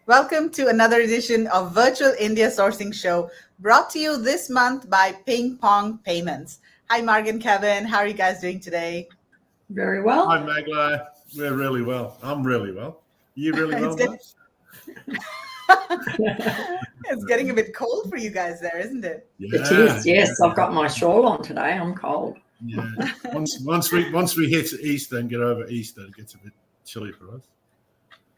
Welcome to another edition of Virtual India Sourcing Show, brought to you this month by Ping Pong Payments. Hi, Marg and Kevin. How are you guys doing today? Very well. Hi, Magla. We're really well. I'm really well. You really It's well, get- Matt? it's getting a bit cold for you guys there, isn't it? It is, yes. I've got my shawl on today. I'm cold. Yeah. Once we hit Easter and get over Easter, it gets a bit chilly for us.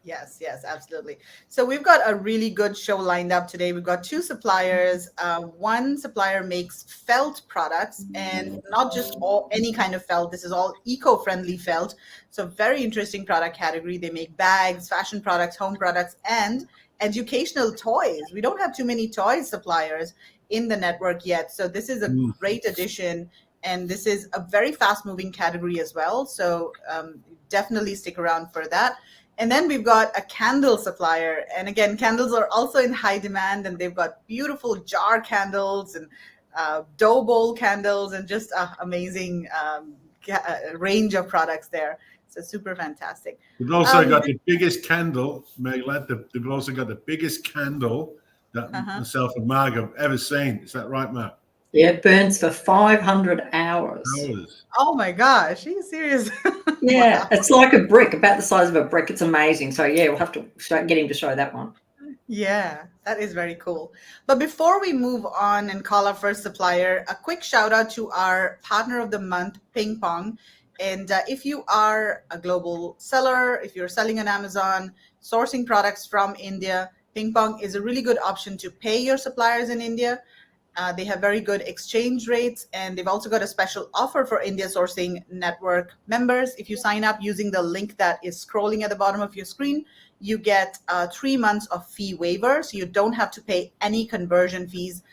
Yes, absolutely. So we've got a really good show lined up today. We've got two suppliers. One supplier makes felt products, and not just any kind of felt. This is all eco-friendly felt. So very interesting product category. They make bags, fashion products, home products, and educational toys. We don't have too many toy suppliers in the network yet. So this is a great addition. And this is a very fast-moving category as well. So definitely stick around for that. And then we've got a candle supplier. And again, candles are also in high demand, and they've got beautiful jar candles and dough bowl candles and just an amazing range of products there. So super fantastic. We've also got the biggest candle, Megla. We've also got the biggest candle that myself and Marg have ever seen. Is that right, Marg? Yeah, it burns for 500 hours. Oh my gosh, are you serious? Yeah, wow. It's like a brick, about the size of a brick. It's amazing. So yeah, we'll have to get him to show that one. Yeah, that is very cool. But before we move on and call our first supplier, a quick shout out to our partner of the month, Ping Pong. And if you are a global seller, if you're selling on Amazon, sourcing products from India, Ping Pong is a really good option to pay your suppliers in India. They have very good exchange rates, and they've also got a special offer for India Sourcing Network members. If you sign up using the link that is scrolling at the bottom of your screen, you get 3 months of fee waiver, so you don't have to pay any conversion fees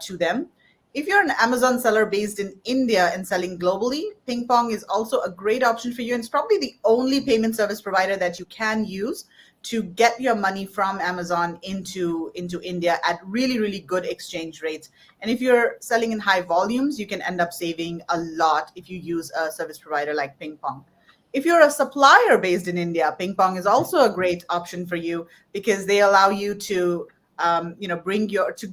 to them. If you're an Amazon seller based in India and selling globally, Ping Pong is also a great option for you. And it's probably the only payment service provider that you can use to get your money from Amazon into India at really, really good exchange rates. And if you're selling in high volumes, you can end up saving a lot if you use a service provider like Ping Pong. If you're a supplier based in India, Ping Pong is also a great option for you because they allow you to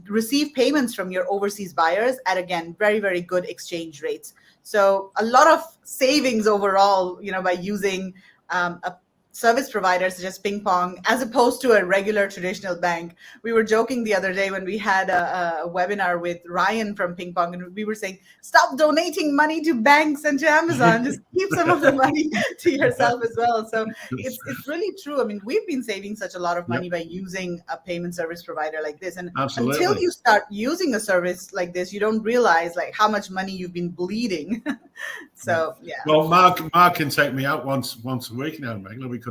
receive payments from your overseas buyers at, again, very, very good exchange rates. So a lot of savings overall, by using a service providers such as Ping Pong, as opposed to a regular traditional bank. We were joking the other day when we had a webinar with Ryan from Ping Pong, and we were saying, stop donating money to banks and to Amazon. Just keep some of the money to yourself as well. So it's really true. I mean, we've been saving such a lot of money by using a payment service provider like this. And until you start using a service like this, you don't realize like how much money you've been bleeding. So yeah. Well, Mark can take me out once a week now, Megla. We couldn't.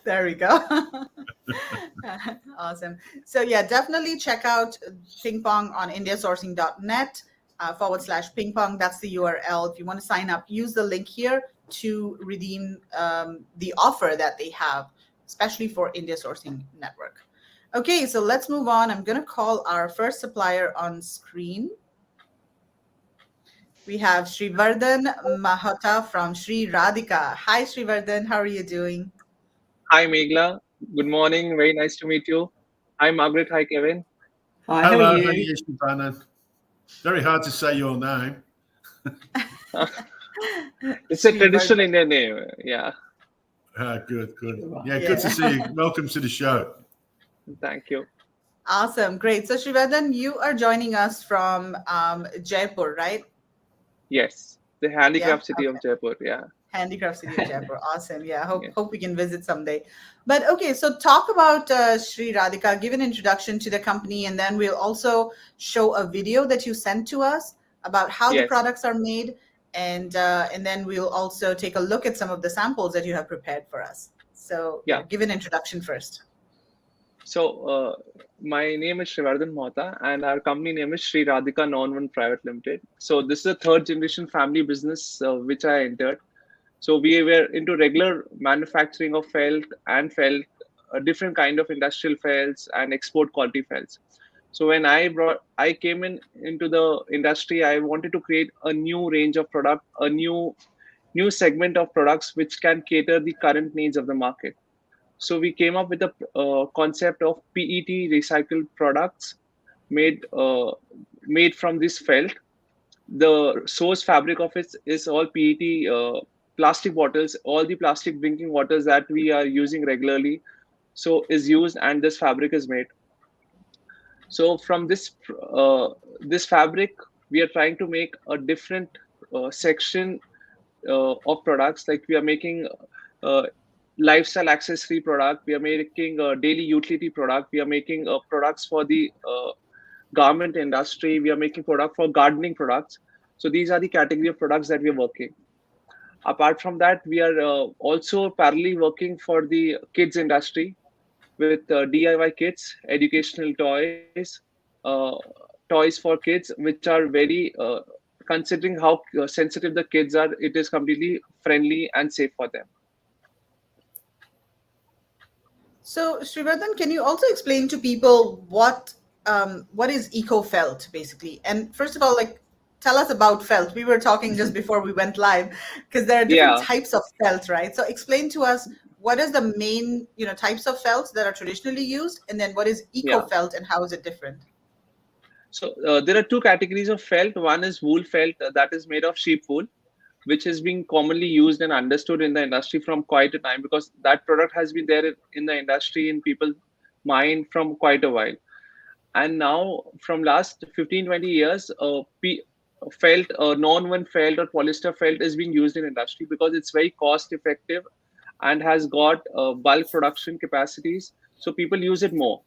There we go. Awesome. So yeah, definitely check out Ping Pong on indiasourcing.net /Ping Pong. That's the URL. If you want to sign up, use the link here to redeem the offer that they have, especially for India Sourcing Network. Okay, so let's move on. I'm going to call our first supplier on screen. We have Srivardhan Mahota from Shri Radhika. Hi, Srivardhan. How are you doing? Hi, Megla. Good morning. Very nice to meet you. Hi, Margaret. Hi, Kevin. Hi, how are you? Srivardhan? Very hard to say your name. It's a traditional Indian name. Yeah. Good. Yeah, good to see you. Welcome to the show. Thank you. Awesome. Great. So, Srivardhan, you are joining us from Jaipur, right? Yes, the handicraft city of Jaipur. Yeah, handicraft city of Jaipur. Awesome. Yeah, hope we can visit someday. But okay, so talk about Shri Radhika. Give an introduction to the company, and then we'll also show a video that you sent to us about how the products are made, and then we'll also take a look at some of the samples that you have prepared for us. So give an introduction first. So my name is Srivardhan Mahota, and our company name is Shri Radhika Nonwoven Private Limited. So this is a third generation family business which I entered. So we were into regular manufacturing of felt, different kind of industrial felts and export quality felts. So when I came into the industry, I wanted to create a new range of product, a new segment of products which can cater the current needs of the market. So we came up with a concept of PET recycled products made made from this felt. The source fabric of it is all PET plastic bottles. All the plastic drinking waters that we are using regularly, so is used, and this fabric is made. So from this fabric, we are trying to make a different section of products. Like we are making uh, lifestyle accessory product, we are making a daily utility product, we are making products for the garment industry, we are making product for gardening products. So these are the category of products that we are working. Apart from that, we are also parallelly working for the kids industry with DIY kits, educational toys, uh, toys for kids, which are very considering how sensitive the kids are, it is completely friendly and safe for them. So, Srivardhan, can you also explain to people what is eco felt basically? And first of all, like, tell us about felt. We were talking just before we went live because there are different Yeah, types of felt, right? So, explain to us what is the main types of felts that are traditionally used, and then what is eco yeah. felt and how is it different? So there are two categories of felt. One is wool felt, that is made of sheep wool, which is being commonly used and understood in the industry from quite a time, because that product has been there in the industry in people's mind from quite a while. And now from last 15-20 years, felt, non-woven felt or polyester felt is being used in industry because it's very cost effective and has got bulk production capacities, so people use it more.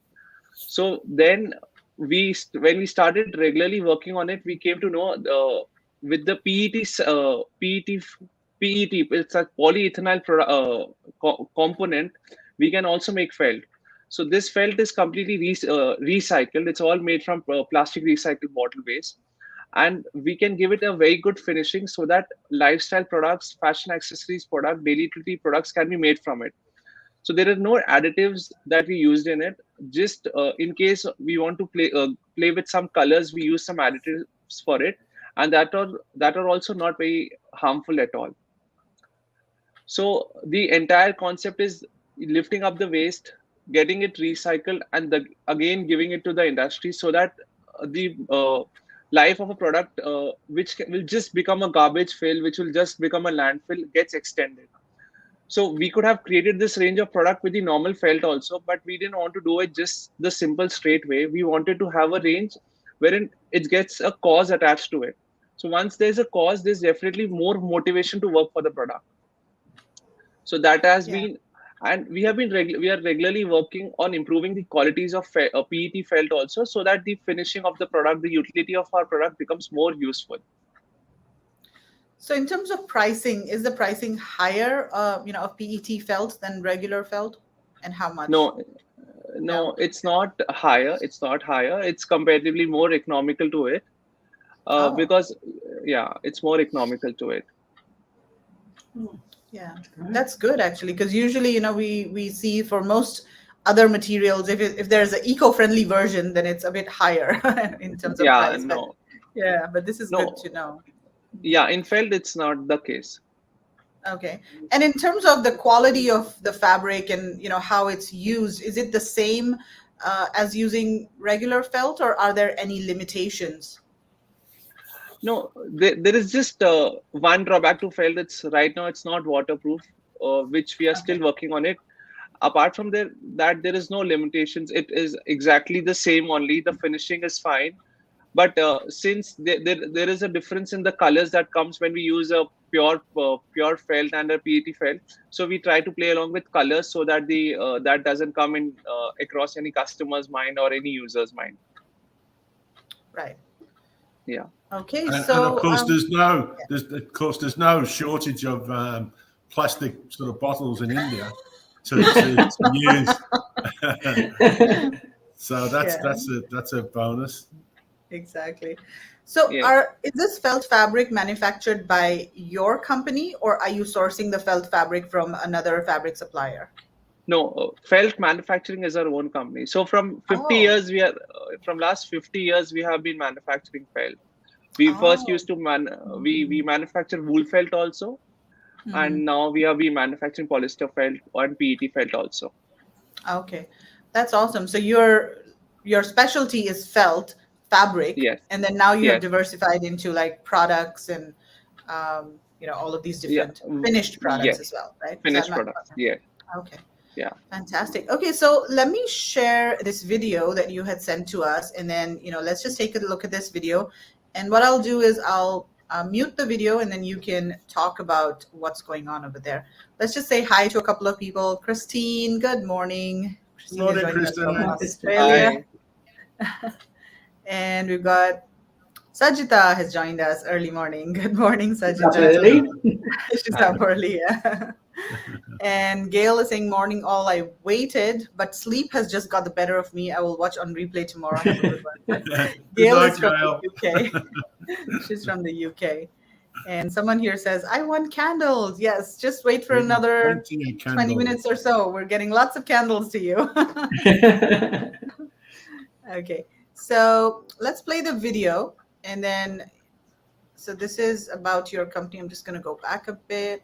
So then when we started regularly working on it, we came to know with the PET, it's a polyethanol component, we can also make felt. So this felt is completely recycled. It's all made from plastic recycled bottle waste, and we can give it a very good finishing so that lifestyle products, fashion accessories product, daily utility products can be made from it. So there are no additives that we used in it. Just in case we want to play with some colors, we use some additives for it, and that are also not very harmful at all. So the entire concept is lifting up the waste, getting it recycled, and again giving it to the industry so that the life of a product, which will just become a garbage fill, which will just become a landfill, gets extended. So we could have created this range of product with the normal felt also, but we didn't want to do it just the simple straight way. We wanted to have a range wherein it gets a cause attached to it. So once there's a cause, there's definitely more motivation to work for the product. So that has Yeah. been, and we have been we are regularly working on improving the qualities of PET felt also, so that the finishing of the product, the utility of our product becomes more useful. So, in terms of pricing, is the pricing higher, of PET felt than regular felt, and how much? No, No. no, it's not higher. It's not higher. It's comparatively more economical to it, Oh, because yeah, it's more economical to it. yeah, that's good actually, because usually, we see for most other materials, if there's an eco-friendly version, then it's a bit higher in terms of Yeah, price. But no, yeah, but this is good to no, know. yeah, in felt it's not the case. Okay. And in terms of the quality of the fabric and how it's used, is it the same as using regular felt, or are there any limitations? No, there is just one drawback to felt. It's right now it's not waterproof, which we are still Okay. working on it. Apart from that, there is no limitations. It is exactly the same. Only the finishing is fine. But since there is a difference in the colors that comes when we use a pure felt and a PET felt, so we try to play along with colors so that the that doesn't come in across any customer's mind or any user's mind. Right. Yeah. Okay. And of So, course, there's no shortage of plastic sort of bottles in India to use. So that's yeah, that's a bonus. exactly. So, Yeah. is this felt fabric manufactured by your company, or are you sourcing the felt fabric from another fabric supplier? No, felt manufacturing is our own company. So from 50 Oh, years, from last 50 years we have been manufacturing felt. We first oh. used to we manufacture wool felt also, Mhm. and now we have been manufacturing polyester felt and PET felt also. Okay, that's awesome. So your specialty is felt fabric, Yes, and then now you have yes, diversified into like products and all of these yeah, different finished products as yes. well, right? Is that Finished not products. Yeah, okay? yeah. Fantastic. Okay, so let me share this video that you had sent to us, and then let's just take a look at this video. And what I'll do is I'll mute the video, and then you can talk about what's going on over there. Let's just say hi to a couple of people. Christine, good morning. Christine is Morning, joining us from Kristen. Australia, Hi. and we've got Sajita has joined us early morning. Good morning, Up Sajita. early. She's up early, yeah. And Gail is saying, morning all, I waited, but sleep has just got the better of me. I will watch on replay tomorrow. Have a good one. Good Gail night, is from Gail. the UK. She's from the UK. And someone here says, I want candles. Yes, just wait for another Plenty of 20 candles. minutes or so. We're getting lots of candles to you. Okay, so let's play the video. And then, so this is about your company. I'm just going to go back a bit.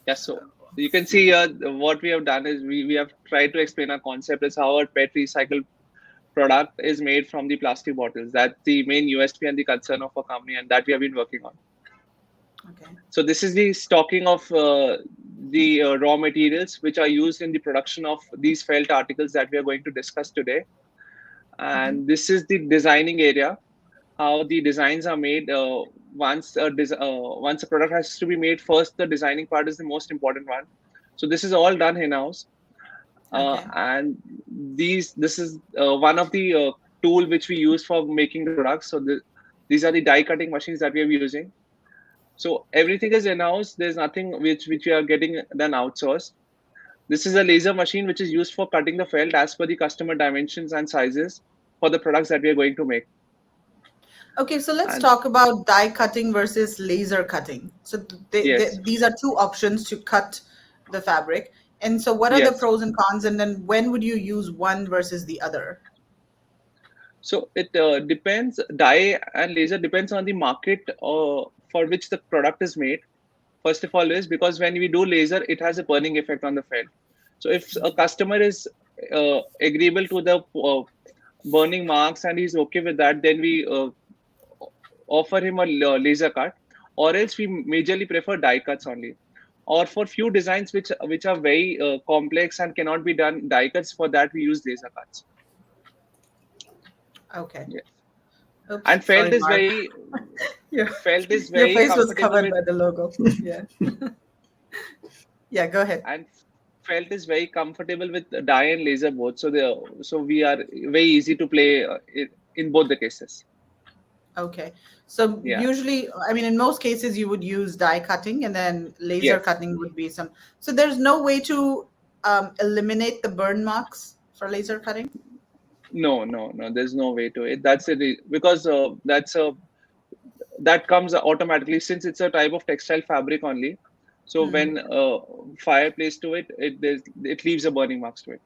Yeah, so you can see what we have done is we have tried to explain our concept is how our PET recycled product is made from the plastic bottles. That's the main USP and the concern of our company, and that we have been working on. Okay. So this is the stocking of the raw materials which are used in the production of these felt articles that we are going to discuss today. And this is the designing area, how the designs are made. Once a product has to be made, first the designing part is the most important one. So this is all done in-house. Okay. And this is one of the tool which we use for making the products. So these are the die cutting machines that we are using. So everything is in-house. There's nothing which we are getting done outsourced. This is a laser machine which is used for cutting the felt as per the customer dimensions and sizes for the products that we are going to make. Okay, so let's And talk about die cutting versus laser cutting. So yes, these are two options to cut the fabric. And so what are the yes. pros and cons? And then when would you use one versus the other? So it depends. Die and laser depends on the market for which the product is made. First of all, is because when we do laser, it has a burning effect on the felt. So if a customer is agreeable to the burning marks and he's okay with that, then we offer him a laser cut, or else we majorly prefer die cuts only. Or for few designs which are very complex and cannot be done die cuts, for that we use laser cuts. Okay. Yes. Oops, And sorry, Mark. Your felt is your very face was comfortable covered with, by the logo. Yeah. Yeah, go ahead. and felt is very comfortable with die and laser both. So we are very easy to play in both the cases. Okay. So Yeah. usually, I mean, in most cases, you would use die cutting, and then laser Yes. cutting would be some. So there's no way to eliminate the burn marks for laser cutting? No, no, no. There's no way to it. That's it, because that comes automatically since it's a type of textile fabric only. So when fire plays to it, it leaves a burning marks to it.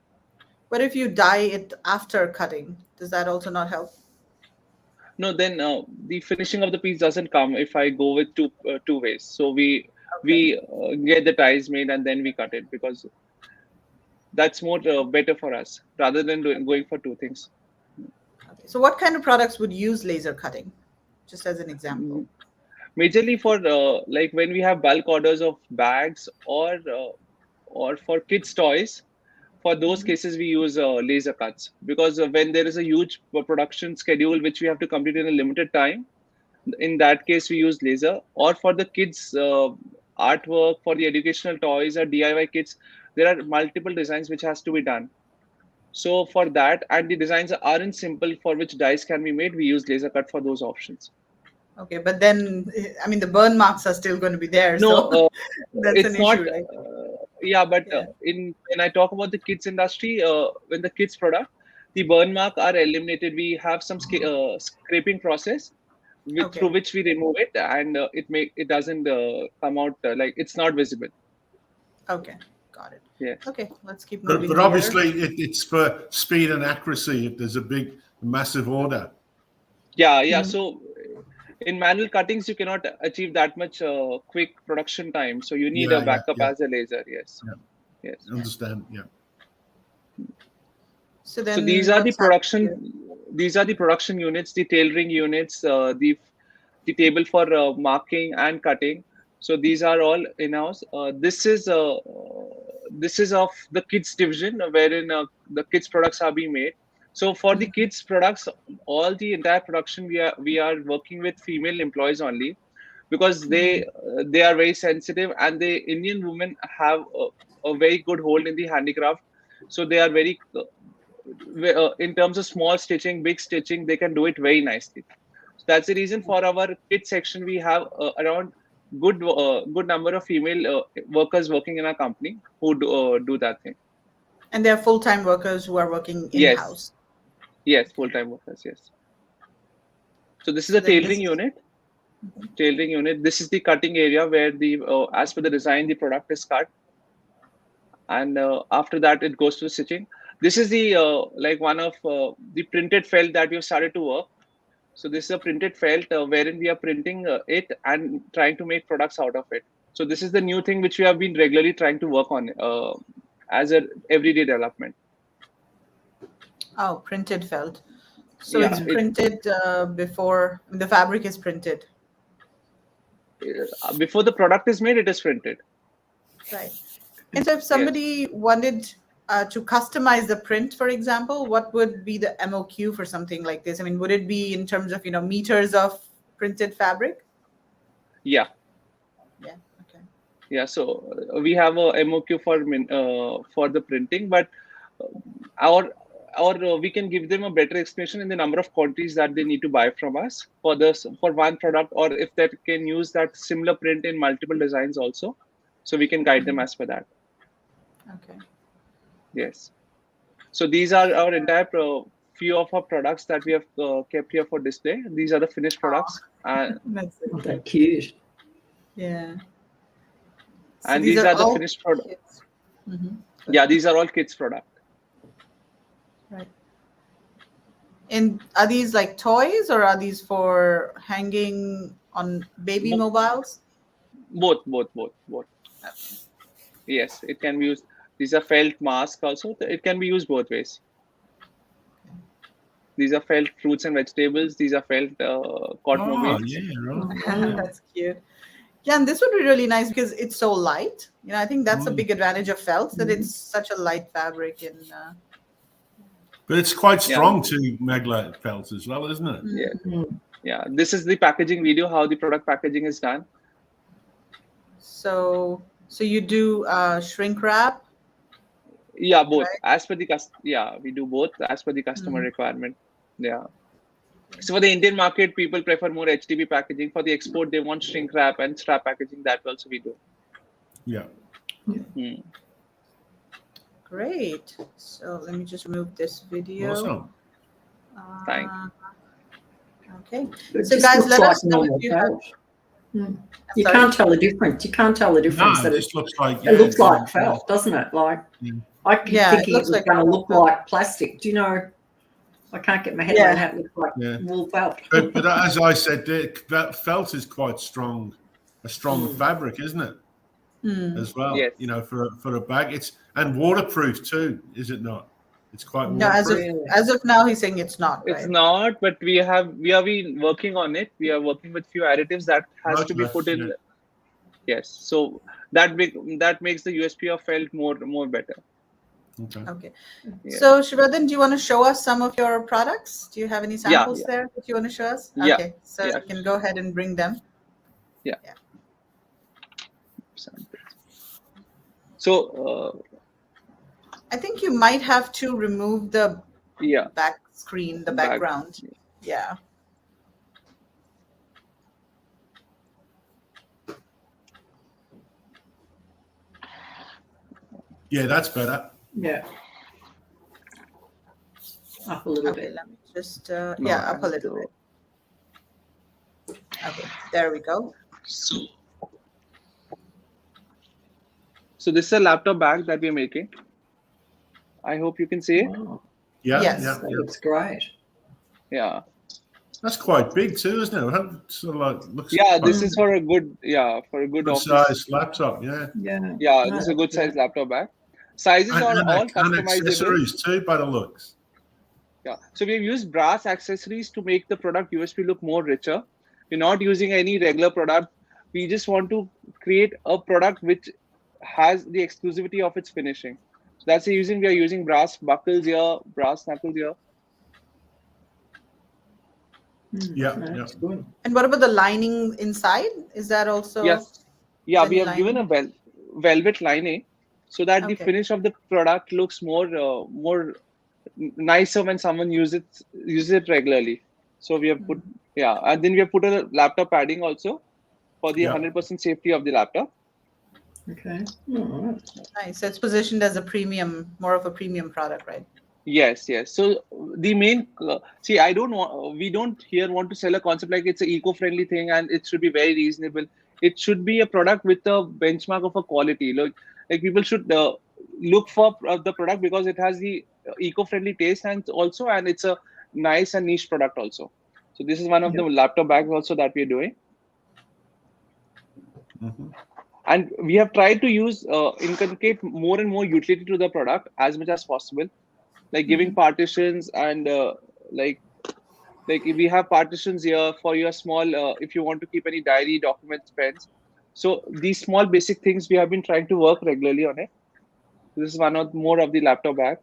What if you dye it after cutting? Does that also not help? No, then the finishing of the piece doesn't come if I go with two ways. So we Okay. get the ties made and then we cut it, because that's more better for us rather than going for two things. Okay. So what kind of products would use laser cutting? Just as an example. Majorly for like when we have bulk orders of bags or for kids toys. For those cases, we use laser cuts, because when there is a huge production schedule which we have to complete in a limited time, in that case we use laser. Or for the kids artwork, for the educational toys or DIY kits, there are multiple designs which has to be done. So for that, and the designs aren't simple for which dies can be made, we use laser cut for those options. Okay, but then, I mean, the burn marks are still going to be there, No, so that's an it's not. issue, right? Yeah, but Yeah. when I talk about the kids industry, when the kids product, the burn mark are eliminated. We have some scraping process Okay. through which we remove it, and it doesn't come out like it's not visible. Okay, got it. Yeah. Okay, let's keep moving. But here. obviously, it's for speed and accuracy if there's a massive order. Yeah. So in manual cuttings, you cannot achieve that much quick production time. So you need a backup as a laser. Yes. Yeah. Yes. Understand? Yeah. So then So these are the what's happening here? these are the production units, the tailoring units, the table for marking and cutting. So these are all in-house. This is of the kids division, wherein the kids products are being made. So for the kids products, all the entire production we are working with female employees only, because they are very sensitive, and the Indian women have a very good hold in the handicraft. So they are very in terms of small stitching, big stitching, they can do it very nicely. So that's the reason for our kit section we have around good number of female workers working in our company who do that thing. And they're full-time workers who are working Yes, in-house. yes, full-time workers. Yes. So this is So a then tailoring unit. Tailoring unit. This is the cutting area where the as per the design the product is cut, and after that it goes to stitching. This is the like one of the printed felt that we have started to work. So this is a printed felt wherein we are printing it and trying to make products out of it. So this is the new thing which we have been regularly trying to work on as a everyday development. Oh, printed felt. So Yeah, it's printed before the fabric is printed. Before the product is made, it is printed. Right. And so if somebody wanted to customize the print, for example, what would be the MOQ for something like this? I mean, would it be in terms of, meters of printed fabric? Yeah. Yeah. Okay. Yeah. So we have a MOQ for the printing, but our we can give them a better explanation in the number of quantities that they need to buy from us for one product, or if they can use that similar print in multiple designs also. So we can guide them as per that. Okay. Yes. So these are our entire few of our products that we have kept here for display. These are the finished products. That's Oh, it. they're cute. Yeah. So And these are the finished products. Mm-hmm. Yeah, these are all kids product. Right. And are these like toys, or are these for hanging on baby mobiles? Both. Yes, it can be used. These are felt masks also. It can be used both ways. These are felt fruits and vegetables. These are felt cotton Oh, waves. yeah, right. That's cute. Yeah, and this would be really nice because it's so light. I think that's a big advantage of felt, that it's such a light fabric. And But it's quite strong to Magla felt as well, isn't it? Yeah. Yeah. This is the packaging video, how the product packaging is done. so you do shrink wrap? Yeah, both. Right. As per the we do both as per the customer requirement. Yeah. So for the Indian market, people prefer more HDB packaging. For the export, they want shrink wrap and strap packaging. That also we do. Yeah. Great. So let me just remove this video. Awesome. Thank Okay. It So just guys, looks let like us know normal if you have. felt. You Sorry? can't tell the difference. You can't tell the difference. No, that it just looks like it looks like felt, doesn't it? Like I keep Yeah, it thinking it looks was like going to felt. look like plastic. Do you know? I can't get my head around how it looks like wool felt. But as I said, that felt is quite strong, a strong fabric, isn't it? As well, Yes. For a bag, it's and waterproof too, is it not? It's quite No, waterproof. as of now, he's saying it's not. It's Right? not, but we have been working on it. We are working with few additives that has to be put in. Yeah. Yes, so that makes the USP of felt more better. Okay. Yeah. So Shriradhan, do you want to show us some of your products? Do you have any samples Yeah. there that you want to show us? Yeah. Okay. So Yeah. you can go ahead and bring them. Yeah. So I think you might have to remove the back screen, the background. Yeah. Yeah, that's better. Yeah. Up a little Okay, bit. let me just up a little bit. Okay, there we go. So this is a laptop bag that we're making. I hope you can see it. Wow. Yeah, Yes. yeah, That yeah. looks great. Yeah. That's quite big too, isn't it? Sort of like looks. Yeah, quite this is for a good good office. size laptop. Yeah. Yeah. Yeah, No, this is a good that's size laptop bag. Sizes are all and customizable. accessories too, by the looks. Yeah. So we've used brass accessories to make the product USP look more richer. We're not using any regular product. We just want to create a product which has the exclusivity of its finishing. So that's the reason we are using brass buckles here, brass knuckles here. Yeah, That's good. And what about the lining inside? Is that also? Yes. Yeah, Is we any have given lining? a velvet lining so that the Okay. finish of the product looks more nicer when someone uses it regularly. So we have put and then we have put a laptop padding also for the Yeah. 100% safety of the laptop. Okay. All right. Nice. So it's positioned as a premium, more of a premium product, right? Yes, yes. So the main see, we don't here want to sell a concept like it's an eco-friendly thing and it should be very reasonable. It should be a product with a benchmark of a quality. Like people should look for the product because it has the eco-friendly taste and it's a nice and niche product also. So this is one of the laptop bags also that we're doing. Mm-hmm. And we have tried to inculcate more and more utility to the product as much as possible, like giving partitions and like if we have partitions here for your small if you want to keep any diary, documents, pens. So these small basic things we have been trying to work regularly on it. This is one of more of the laptop bag.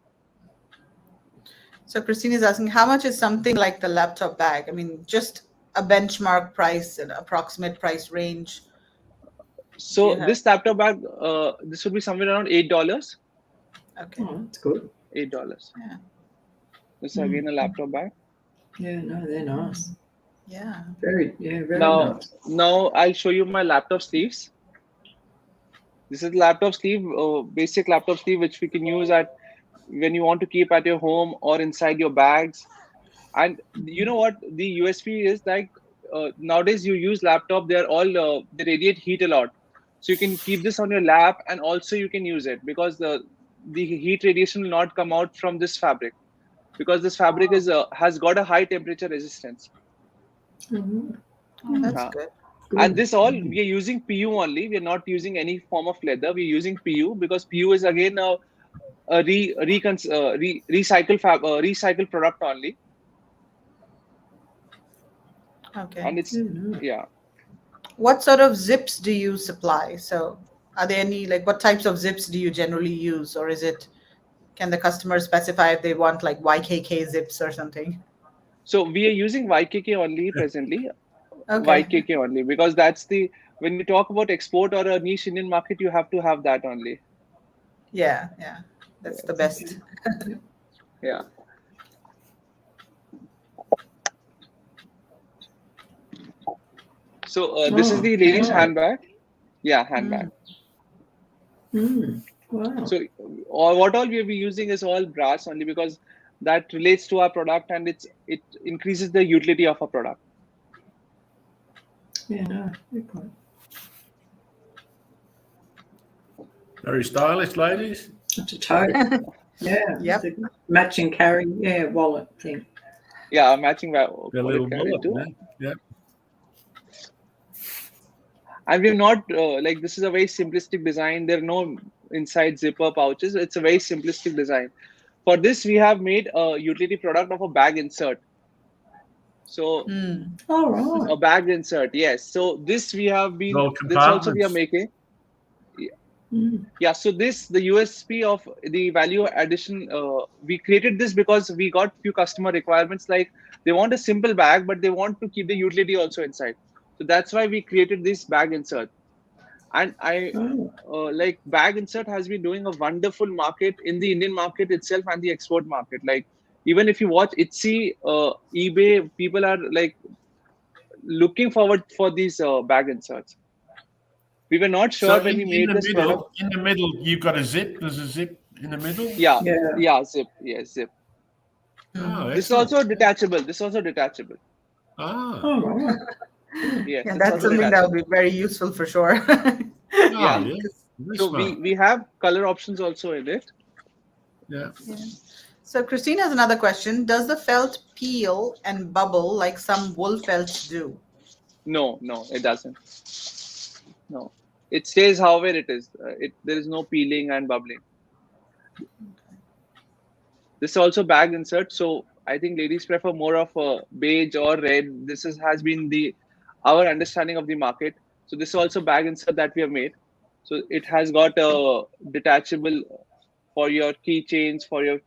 So Christine is asking, how much is something like the laptop bag? I mean, just a benchmark price, an approximate price range. So this laptop bag, this would be somewhere around $8. Okay. Oh, that's good. $8. Yeah. This is again a laptop bag. Yeah, no, they're nice. Yeah. Very Now, nice. now I'll show you my laptop sleeves. This is the laptop sleeve, basic laptop sleeve, which we can use when you want to keep at your home or inside your bags. And you know what the USP is like? Nowadays, you use laptop; they're all they radiate heat a lot. So you can keep this on your lap, and also you can use it because the heat radiation will not come out from this fabric, because this fabric has got a high temperature resistance. Mhm. Oh, that's Yeah. good. And this all we are using PU only. We are not using any form of leather. We're using PU because PU is again a recycle product only. Okay. And it's What sort of zips do you supply? So are there any, like, what types of zips do you generally use? Or can the customer specify if they want like YKK zips or something? So we are using YKK only presently. Okay. YKK only because that's when you talk about export or a niche Indian market, you have to have that only. Yeah. That's the best. Yeah. So this is the ladies' handbag. Yeah, handbag. Wow. So what all we'll be using is all brass only because that relates to our product and it increases the utility of our product. Yeah, no, good point. Very stylish, ladies. That's a tote. Yeah. Yep. It's a matching carry, wallet thing. Yeah, matching A little bullet, too. yeah. And we're not this is a very simplistic design. There are no inside zipper pouches. It's a very simplistic design. For this, we have made a utility product of a bag insert. So All right. a bag insert, yes. So this we have been. This also we are making. Yeah. So the USP of the value addition, we created this because we got few customer requirements like they want a simple bag, but they want to keep the utility also inside. So that's why we created this bag insert. And bag insert has been doing a wonderful market in the Indian market itself and the export market. Like even if you watch Etsy, eBay, people are like looking forward for these bag inserts. We were not sure when we made this product. In the middle, you've got a zip. There's a zip in the middle. Yeah, zip. Yes, zip. Oh, this is also detachable. Ah. Oh, right. Yes, yeah, that's something that would be very useful for sure. Yeah. So we have color options also in it. Yeah. So Christine has another question. Does the felt peel and bubble like some wool felts do? No, it doesn't. No, it stays however it is. There is no peeling and bubbling. This is also bag insert. So I think ladies prefer more of a beige or red. Has been our understanding of the market. So this is also bag insert that we have made. So it has got a detachable for your keychains, for your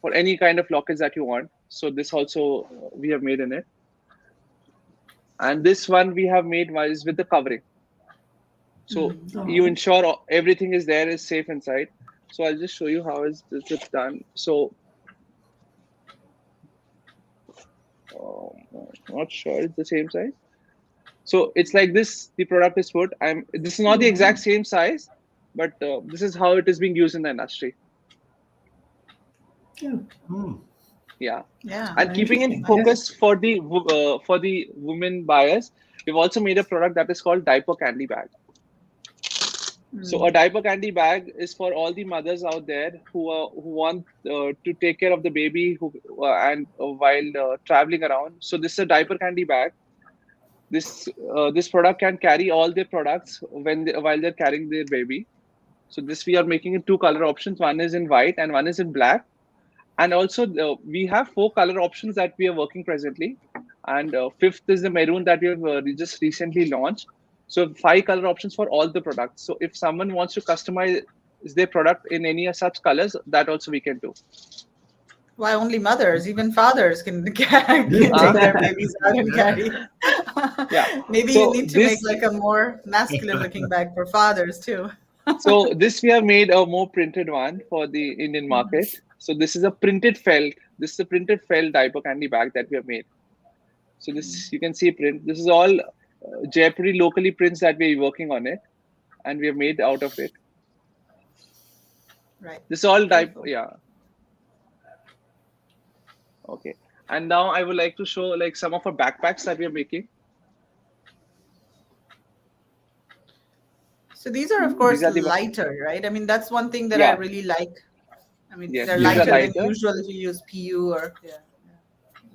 for any kind of lockets that you want. So this also we have made in it. And this one we have made is with the covering. So you ensure everything is safe inside. So I'll just show you how is this done. So not sure it's the same size. So it's like this. The product is put. This is not the exact same size, but this is how it is being used in the industry. Yeah. And keeping in focus for the women buyers, we've also made a product that is called diaper candy bag. So a diaper candy bag is for all the mothers out there who want to take care of the baby while traveling around. So this is a diaper candy bag. This product can carry all their products while they're carrying their baby. So this we are making in 2 color options. One is in white and one is in black. And also we have 4 color options that we are working presently. And 5th is the maroon that we have just recently launched. So 5 color options for all the products. So if someone wants to customize their product in any such colors, that also we can do. Why only mothers? Even fathers can take their babies out and carry. Maybe you need to make like a more masculine looking bag for fathers too. So this we have made a more printed one for the Indian market. So this is a printed felt. This is a printed felt diaper candy bag that we have made. So this you can see print. This is all Jaipuri locally prints that we're working on it, and we have made out of it. Right. This is all diaper. Yeah. Okay. And now I would like to show like some of our backpacks that we are making. So these are, of course, lighter, right? I mean, that's one thing that I really like. I mean, they're lighter than usual if you use PU or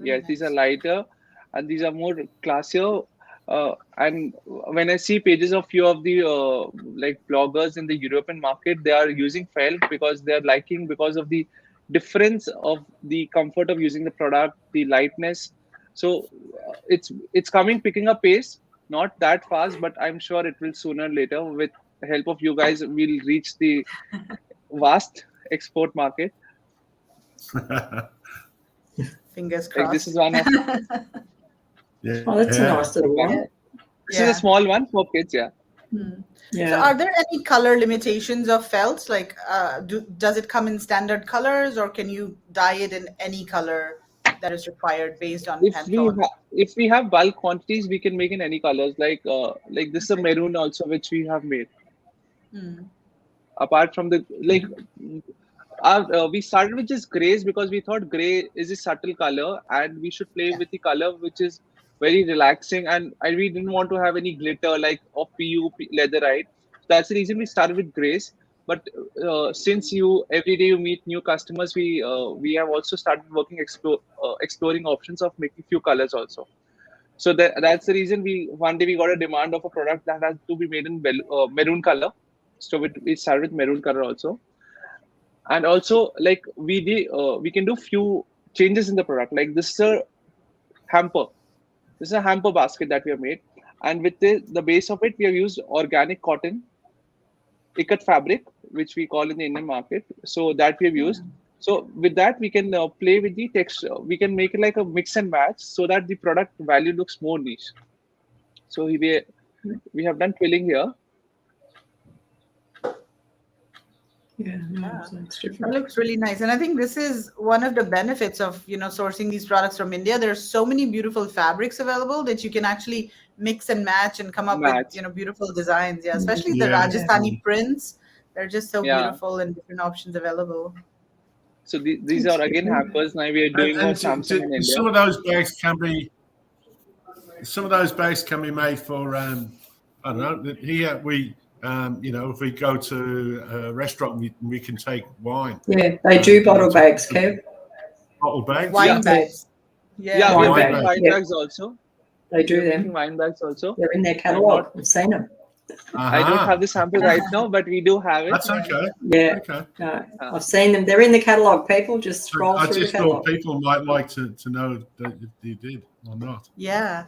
Yes, these are lighter, and these are more classier. And when I see pages of few of the like bloggers in the European market, they are using felt because they're liking because of the difference of the comfort of using the product, the lightness. So it's picking up pace, not that fast, but I'm sure it will sooner or later. With the help of you guys, we'll reach the vast export market. Fingers crossed. Like this is one of that's a nice little one. This is a small one for kids, So are there any color limitations of felts? Like, does it come in standard colors, or can you dye it in any color that is required based on Pantone? If we have bulk quantities, we can make in any colors. Like this is a maroon also, which we have made. Apart from the we started with just grays because we thought gray is a subtle color and we should play with the color which is very relaxing, and we didn't want to have any glitter like of PU leatherite. That's the reason we started with grays. But since every day you meet new customers, we have also started working exploring options of making few colors also. So that's the reason one day we got a demand of a product that has to be made in maroon color. So we started with maroon color also. And also, like we can do few changes in the product. Like this is a hamper. This is a hamper basket that we have made, and with the base of it, we have used organic cotton, ikat fabric, which we call in the Indian market. So that we have used. So with that, we can play with the texture. We can make it like a mix and match so that the product value looks more niche. So we have done twilling here. That looks really nice, and I think this is one of the benefits of sourcing these products from India. There's so many beautiful fabrics available that you can actually mix and match and come up with beautiful designs. Yeah, especially the Rajasthani prints. They're just so beautiful and different options available. So these are again hampers. Now we are doing Samsung in India. Some of those bags can be made for I don't know. Here we. If we go to a restaurant, we can take wine. Yeah, they do bottle bags, Kev. Bottle bags? Wine bags. Yeah, wine bags also. They do them. Wine bags also. They're in their catalogue. I've seen them. I don't have the sample right now, but we do have it. That's okay. Yeah. Okay. No, I've seen them. They're in the catalogue, people. Just scroll I through the just thought catalogue. people might like to know that you did or not. Yeah.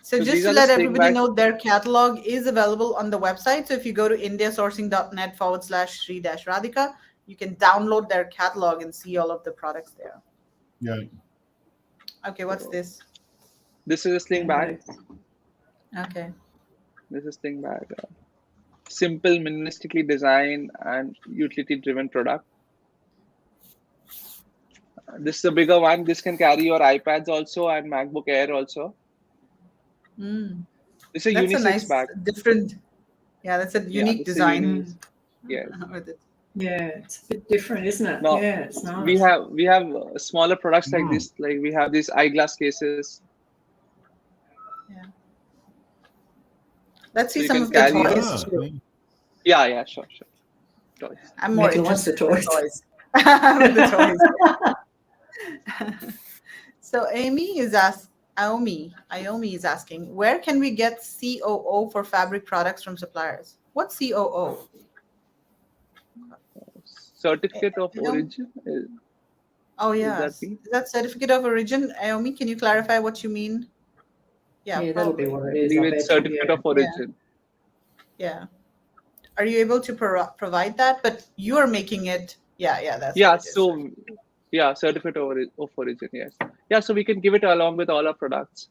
So So just these to are the let sling everybody bags. know, their catalog is available on the website. So if you go to indiasourcing.net/Shri-Radhika, you can download their catalog and see all of the products there. Yeah. Okay, what's this? This is a sling bag. Okay. This is sling bag. Simple, minimalistically designed and utility-driven product. This is a bigger one. This can carry your iPads also and MacBook Air also. Mm. This is a That's a unisex nice, bag. different. Yeah, that's a unique this is design. unique. Yeah. With it. Yeah, it's a bit different, isn't it? No, Yeah, it's nice. we have smaller products like this. Like we have these eyeglass cases. Let's see So you some can of the carry toys. Yeah, sure. Toys. I'm more Michael wants interested the in toys. With the toys. So Iomi is asking, where can we get COO for fabric products from suppliers? What's COO? Certificate of I don't- origin. Oh yeah, that mean? is that certificate of origin? Iomi, can you clarify what you mean? Yeah, that'll be what it is. Leave I it bet. certificate Yeah. of origin. Yeah. Are you able to provide that? But you are making it. Yeah, that's Yeah. what it is, So right? yeah, certificate of origin. Yes. Yeah. So we can give it along with all our products.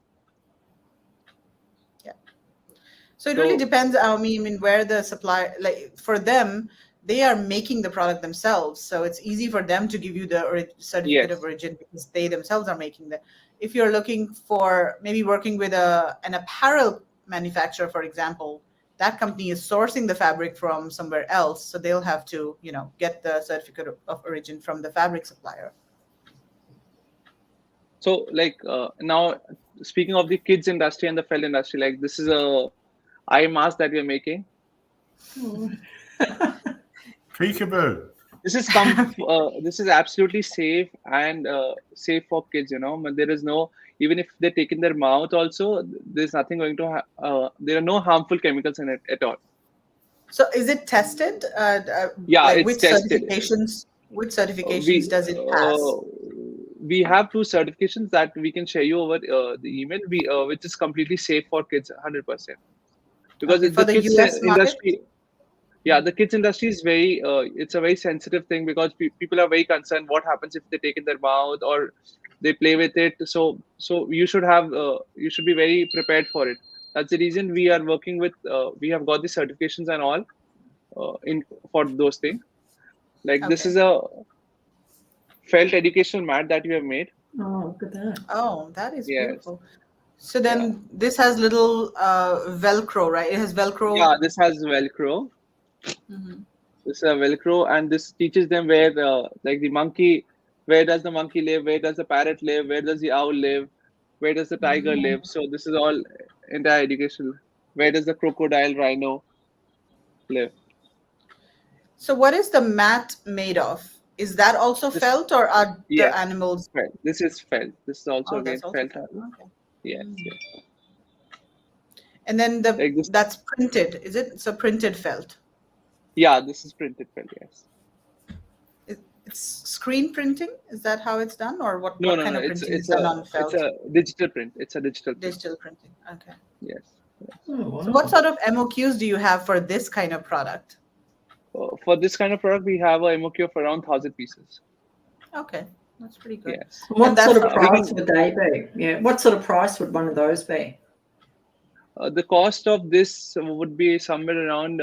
So it really So- depends. I mean, where the supply, like for them, they are making the product themselves, so it's easy for them to give you the certificate Yes. of origin because they themselves are making the. If you're looking for maybe working with an apparel manufacturer, for example, that company is sourcing the fabric from somewhere else, so they'll have to, get the certificate of origin from the fabric supplier. So like now, speaking of the kids industry and the felt industry, like this is a eye mask that we're making. Peekaboo. This is this is absolutely safe and safe for kids. But there is no, even if they take in their mouth also, there's nothing going to there are no harmful chemicals in it at all. So is it tested? Yeah, like it's which tested. certifications does it pass? We have 2 certifications that we can share you over the email, which is completely safe for kids, 100%. Because Okay, for the the kids US market? industry, yeah, the kids industry is very, it's a very sensitive thing because people are very concerned what happens if they take in their mouth or they play with it. So you should you should be very prepared for it. That's the reason we are working with, we have got the certifications and all for those things. Like this Okay. is a felt educational mat that we have made. Oh, look at that. Oh, that is Yes. beautiful. So then this has little Velcro, right? It has Velcro. Yeah, this has Velcro. Mhm. This is a Velcro, and this teaches them where, like the monkey, where does the monkey live? Where does the parrot live? Where does the owl live? Where does the tiger live? So this is all entire educational. Where does the crocodile, rhino live? So what is the mat made of? Is that also This- felt, or are the Yes. animals? Felt. This is felt. This is also again That's also felt. felt. Okay. Yes, Mm. yes. And then Like this. that's printed. Is it? It's a printed felt. Yeah, this is printed felt. Yes. It's screen printing. Is that how it's done, or what? No, what no, kind no. of It's printing is done on felt? a digital print. It's a digital print. Digital printing. Okay. Yes. Oh, wow. So what sort of MOQs do you have for this kind of product? For this kind of product, we have a MOQ of around 1,000 pieces. Okay, that's pretty good. Yes. What And that's sort of for- price would they be? Yeah. What sort of price would one of those be? The cost of this would be somewhere around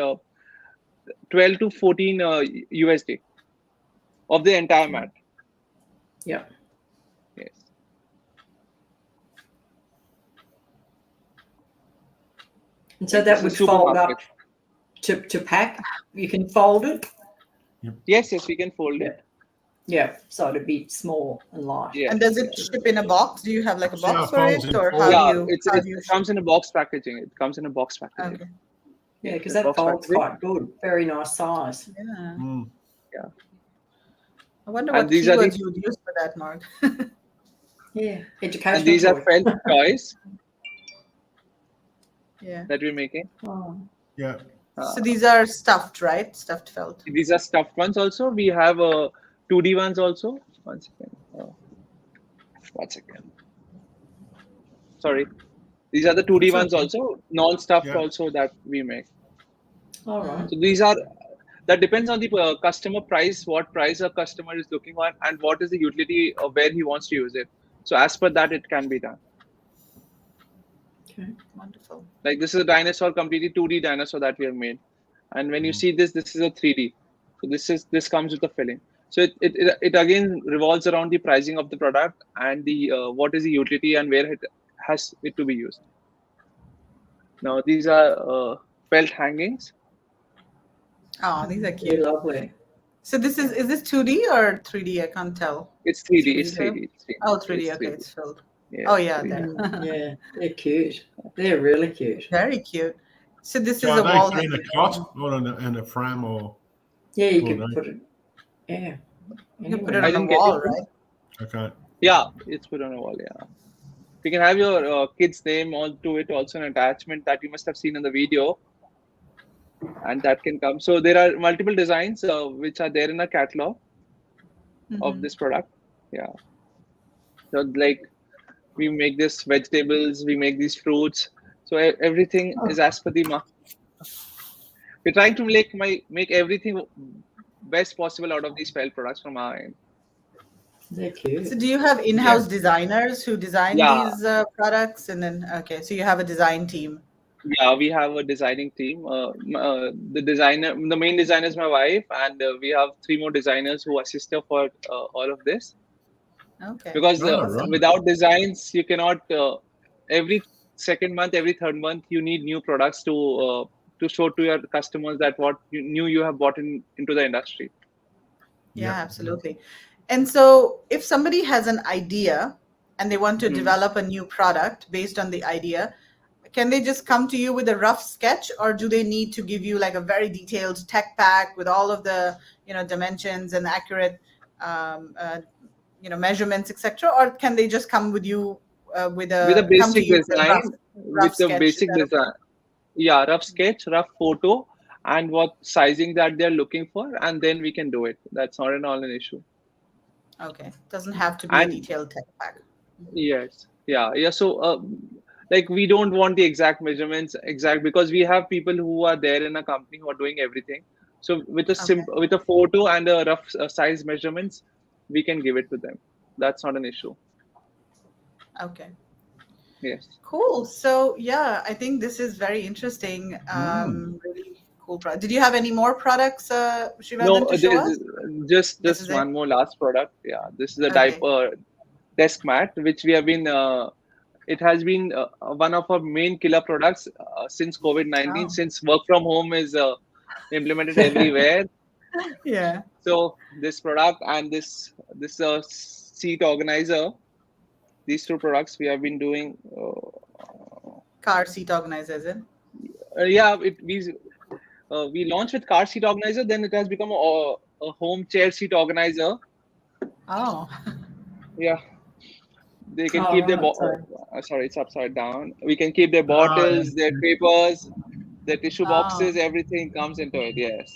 12 to 14 USD of the entire mat. Yeah. Yes. And so that This would is fold up supermarket. to pack. You can fold it. Yes, we can fold it. Yeah. So it'd be small and light. Yes. And does it ship in a box? Do you have like a See how box it for folds it, in or fold? how Yeah, do you? it comes in a box packaging. It comes in a box packaging. Okay. Yeah, because The that box folds packaging. quite good. Very nice size. Yeah. Mm. I wonder And what these are the- keywords you would use for that, Mark. Yeah. And Educational. these are toy. felt toys Yeah. that we're making. Oh. Yeah. So these are stuffed, right? Stuffed felt. These are stuffed ones also. We have 2D ones also. One second. One second. Sorry. These are the 2D That's ones okay. also. Non-stuffed Yeah. also that we make. All right. So these are, that depends on the customer price, what price a customer is looking at, and what is the utility of where he wants to use it. So as per that, it can be done. Okay. Wonderful. Like this is a dinosaur, completely 2D dinosaur that we have made. And when you see this is a 3D. So this comes with the filling. So it again revolves around the pricing of the product and the what is the utility and where it has it to be used. Now these are felt hangings. Oh, these are Very cute. lovely. So this is this 2D or 3D? I can't tell. It's 3D. 3D It's 3D. It's 3D. Oh, 3D. It's Okay, 3D. it's filled. Yeah, Oh yeah, 3D. there. Yeah, they're cute. They're really cute. Very cute. So this So is a are wall they in a hanging. cot or in a frame or? Yeah, you Oh, could no. put it. Yeah. You can put it I on the didn't get wall, it. right? Okay. Yeah, it's put on a wall. Yeah, you can have your kid's name onto it, also an attachment that you must have seen in the video, and that can come. So there are multiple designs which are there in a catalog of this product. Yeah, so like we make this vegetables, we make these fruits. So everything is as per the mark. We're trying to make everything best possible out of these felt products from our end. They're cute. So do you have in-house designers who design Yeah. these products? And then, okay, so you have a design team. Yeah, we have a designing team. The main designer is my wife, and we have 3 more designers who assist her for all of this. Okay. Because Oh, right. without designs, you cannot. Every second month, every third month, you need new products to show to your customers that what you have bought into the industry. Yeah, Yeah. absolutely. And so if somebody has an idea and they want to Hmm. develop a new product based on the idea, can they just come to you with a rough sketch, or do they need to give you like a very detailed tech pack with all of the, dimensions and accurate, measurements, etc.? Or can they just come with you With a come to basic you with a design, rough with a sketch? Is basic that okay? design. Yeah, rough sketch, rough photo, and what sizing that they're looking for, and then we can do it. That's not at all an issue. Okay, doesn't have to be a And detailed tech pack. yes, yeah. So, like, we don't want the exact measurements, because we have people who are there in a company who are doing everything. So, with with a photo and a rough size measurements, we can give it to them. That's not an issue. Okay. Yes. Cool. So yeah, I think this is very interesting. Really cool product. Did you have any more products, Srivardhan, No, to show us? just This is it? one more last product. Yeah, this is a Okay. diaper desk mat, which we have been. It has been one of our main killer products since COVID-19. Oh. Since work from home is implemented everywhere. Yeah. So this product and this seat organizer, these 2 products we have been doing. Car seat organizer, is it? Yeah, we launched with car seat organizer, then it has become a home chair seat organizer. Oh. Yeah, they can Oh, keep their right, sorry, it's upside down. We can keep their bottles, their papers, their tissue boxes, everything comes into it. Yes.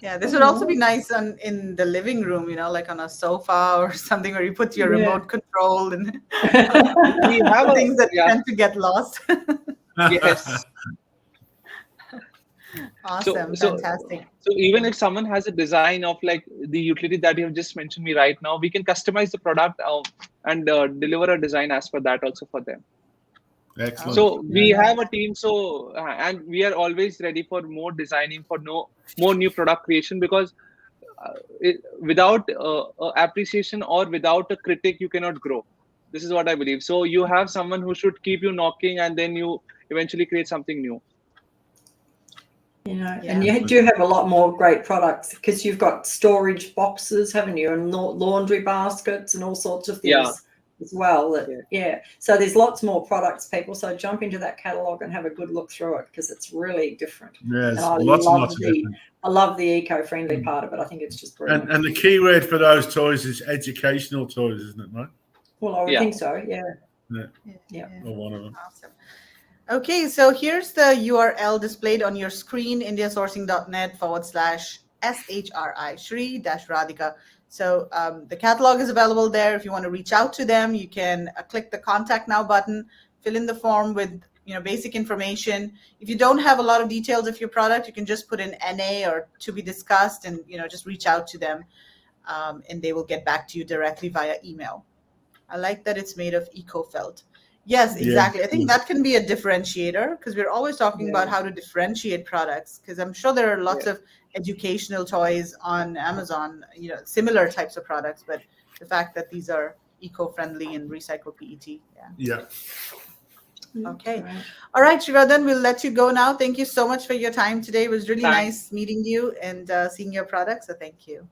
Yeah, this would also be nice in the living room, like on a sofa or something, where you put your remote control and We have things that tend to get lost. Yes. Awesome. So Fantastic. even if someone has a design of like the utility that you have just mentioned me right now, we can customize the product and deliver a design as per that also for them. Excellent. So we have a team, and we are always ready for more designing, for more new product creation, because without appreciation or without a critic, you cannot grow. This is what I believe. So you have someone who should keep you knocking, and then you eventually create something new. And you do have a lot more great products, because you've got storage boxes, haven't you, and laundry baskets and all sorts of things as well. So there's lots more products, people. So jump into that catalogue and have a good look through it, because it's really different. Yes, and I lots of different. I love the eco-friendly part of it. I think it's just brilliant. And the key word for those toys is educational toys, isn't it, mate? Well, I would think so. Yeah. Or one of them. Awesome. Okay, so here's the URL displayed on your screen, indiasourcing.net/SHRI, Shri-Radhika. So the catalog is available there. If you want to reach out to them, you can click the Contact Now button, fill in the form with basic information. If you don't have a lot of details of your product, you can just put in NA or to be discussed, and just reach out to them, and they will get back to you directly via email. I like that it's made of eco felt. Yes, exactly. I think that can be a differentiator, because we're always talking about how to differentiate products, because I'm sure there are lots of educational toys on Amazon, similar types of products, but the fact that these are eco-friendly and recycled PET. Yeah. Okay. All right, Shriradhan, we'll let you go now. Thank you so much for your time today. It was really nice meeting you and seeing your products. So thank you.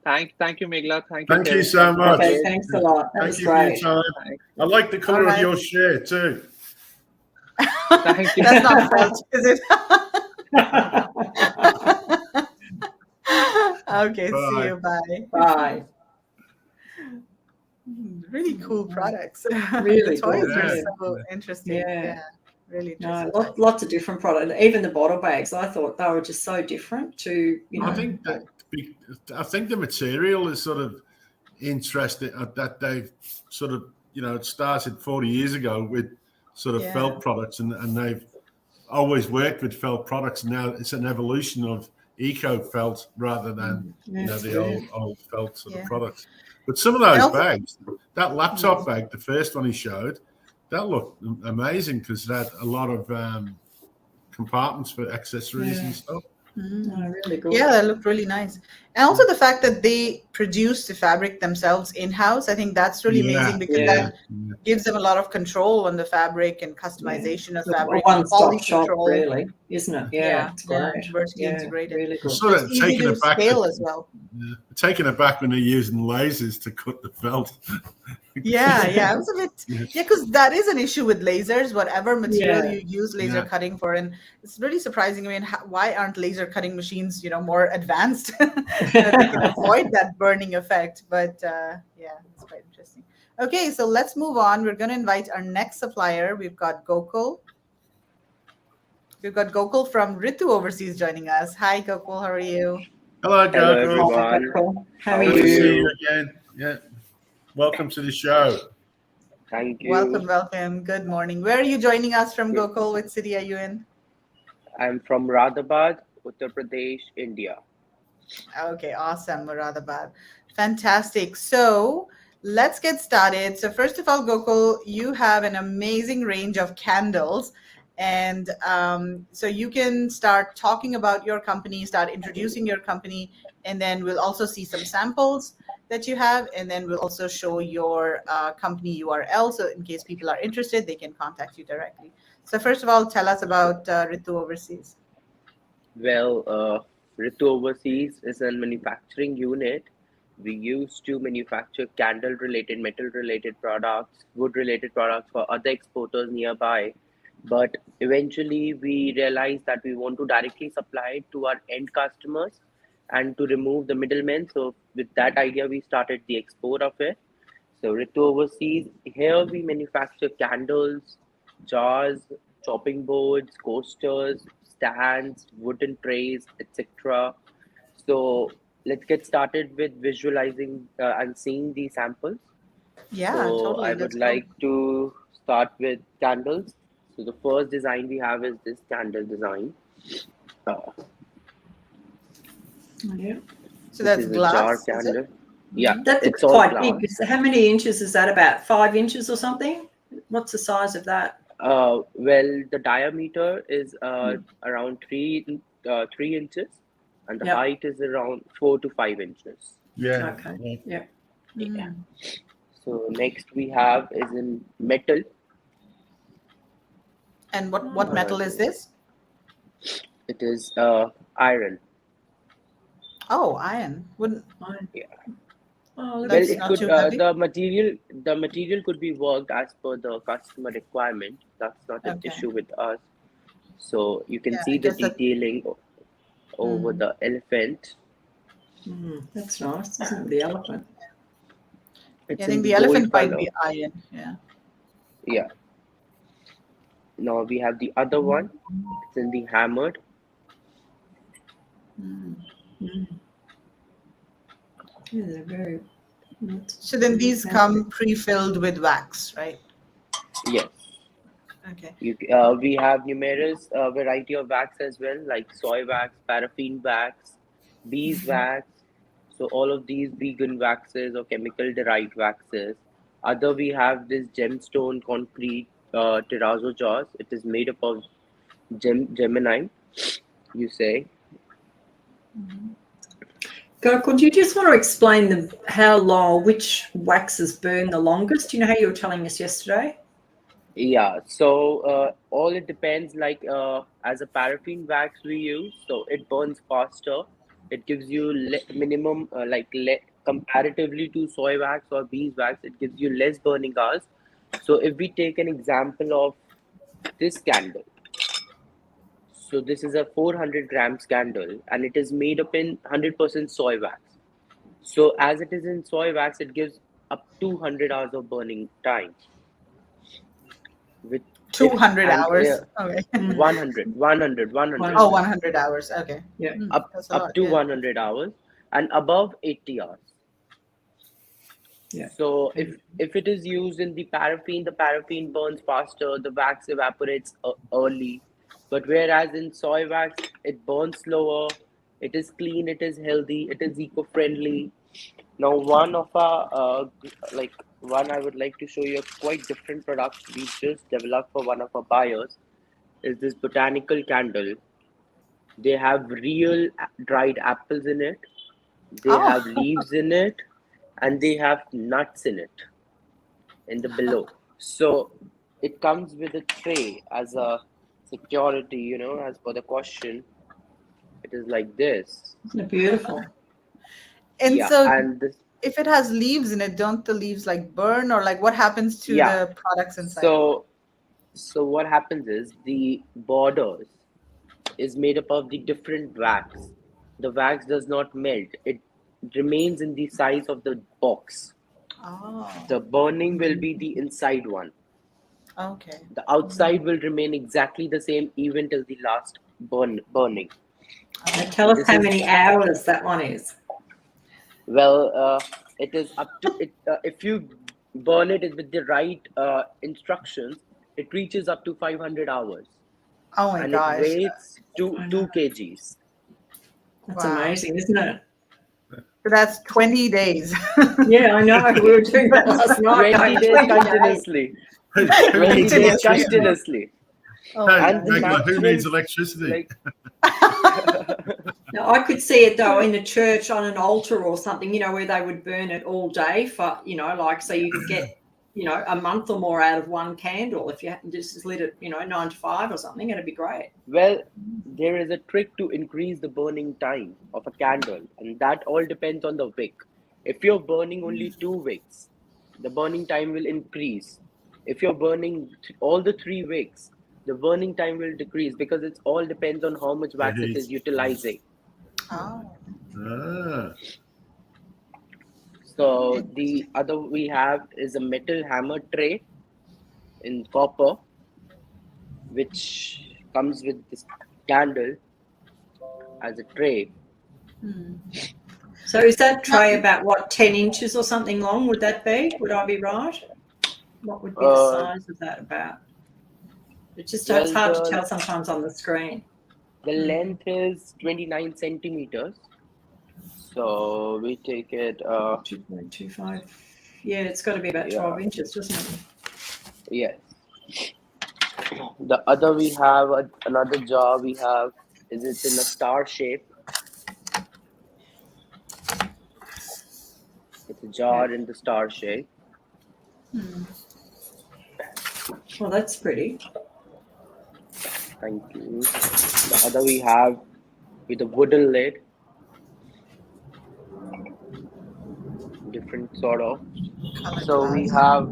Thank you, Meghla. Thank you so much. Okay, thanks a lot. That was great. For your time. I like the color of your shirt too. Thank you. That's not felt, is it? Okay, see you. Bye. Bye. Really cool products. Really the toys cool, are yeah. so interesting. Yeah. Really interesting. No, lots of different products. Even the bottle bags, I thought they were just so different to, I think the material is sort of interesting, that they've sort of, it started 40 years ago with sort of felt products, and they've always worked with felt products. Now it's an evolution of eco felt rather than the old felt sort of products. But some of those bags, that laptop bag, the first one he showed, that looked amazing, because it had a lot of compartments for accessories and stuff. Really good. Yeah, that looked really nice. And also the fact that they produce the fabric themselves in-house, I think that's really amazing, because that gives them a lot of control on the fabric and customization of fabric. A one-stop shop, really, isn't it? It's great. Vertically integrated. Really good. Sort of easy to scale as well. Taking it back when they're using lasers to cut the felt. Yeah, it was a bit, because that is an issue with lasers, whatever material you use laser cutting for. And it's really surprising. I mean, why aren't laser cutting machines, more advanced? That they can avoid that burning effect. But it's quite interesting. Okay, so let's move on. We're going to invite our next supplier. We've got Gokul. We've got Gokul from Ritu Overseas joining us. Hi, Gokul. How are you? Hello, Gokul. Hello, everyone. How are Good to see you? you again. Yeah. Welcome to the show. Thank you. Welcome. Good morning. Where are you joining us from, Gokul? What city are you in? I'm from Moradabad, Uttar Pradesh, India. Okay, awesome. Moradabad. Fantastic. So let's get started. So first of all, Gokul, you have an amazing range of candles. And so you can start talking about your company, start introducing your company, and then we'll also see some samples that you have, and then we'll also show your company URL. So in case people are interested, they can contact you directly. So first of all, tell us about Ritu Overseas. Well, Ritu Overseas is a manufacturing unit. We used to manufacture candle-related, metal-related products, wood-related products for other exporters nearby. But eventually, we realized that we want to directly supply it to our end customers and to remove the middlemen. So with that idea, we started the export of it. So Ritu Overseas, here we manufacture candles, jars, chopping boards, coasters, stands, wooden trays, etc. So let's get started with visualizing and seeing the samples. Yeah, So totally. I would like to start with candles. So the first design we have is this candle design. So that's glass, jar candle. Yeah, That's it's all quite glass. big. How many inches is that? About 5 inches or something? What's the size of that? Well, the diameter is around 3 inches, and the height is around 4 to 5 inches. Yeah. Okay. Yeah. Yeah. So next we have is in metal. And what metal is this? It is iron. Oh, iron. Wouldn't. Yeah. Oh, Well, it not could too heavy? the material could be worked as per the customer requirement. That's not an issue with us. So you can see the detailing over the elephant. That's nice, isn't it? The elephant. It's I think in the elephant gold might color. be iron. Yeah. Yeah. Now we have the other one. It's in the hammered. Yeah, they're very. So then these come pre-filled with wax, right? Yes. Okay. We have numerous variety of wax as well, like soy wax, paraffin wax, beeswax. So all of these vegan waxes or chemical derived waxes. Other we have this gemstone concrete terrazzo jars. It is made up of Gemini, you say. Could you just want to explain how long, which waxes burn the longest? You know how you were telling us yesterday? Yeah, so all it depends, like as a paraffin wax we use, so it burns faster. It gives you minimum, comparatively to soy wax or beeswax, it gives you less burning hours. So if we take an example of this candle, so this is a 400 grams candle and it is made up in 100% soy wax. So as it is in soy wax, it gives up to 100 hours of burning time. With 200 hours. Okay. 100. Oh, 100 hours. Okay. Yeah. Up to 100 hours and above 80 hours. Yeah. So if it is used in the paraffin burns faster, the wax evaporates early. But whereas in soy wax, it burns slower, it is clean, it is healthy, it is eco-friendly. Now, one of our, one I would like to show you a quite different product we just developed for one of our buyers is this botanical candle. They have real dried apples in it. They have leaves in it. And they have nuts in it, in the below. So it comes with a tray as a security, as per the question. It is like this. Isn't it beautiful? And Yeah, so and this, if it has leaves in it, don't the leaves like burn, or like what happens to the products inside? So what happens is the borders is made up of the different wax. The wax does not melt. It remains in the size of the box. The burning will be the inside one. Okay. The outside will remain exactly the same even till the last burning. Tell us how many hours that one is. Well, it is up to it. If you burn it with the right instructions, it reaches up to 500 hours. Oh my gosh. It weighs 2 kgs. That's amazing, isn't it? So that's 20 days. Yeah, I know. We were doing that last night. 20 days continuously. 20 days continuously. Who needs electricity? No, I could see it though in a church on an altar or something, where they would burn it all day for, so you could get, a month or more out of one candle. If you just lit it, 9 to 5 or something, it'd be great. Well, there is a trick to increase the burning time of a candle, and that all depends on the wick. If you're burning only 2 wicks, the burning time will increase. If you're burning all the 3 wicks, the burning time will decrease because it all depends on how much wax it is utilizing. So the other we have is a metal hammer tray in copper, which comes with this candle as a tray. So is that tray about 10 inches or something long? Would that be? Would I be right? What would be the size of that about? It's hard to tell sometimes on the screen. The length is 29 centimeters. So we take it 2.25. Yeah, it's got to be about 12 inches, doesn't it? Yes. The other we have another jar we have is it's in a star shape. It's a jar in the star shape. Well, that's pretty. Thank you. The other we have with a wooden lid. Different sort of. So we have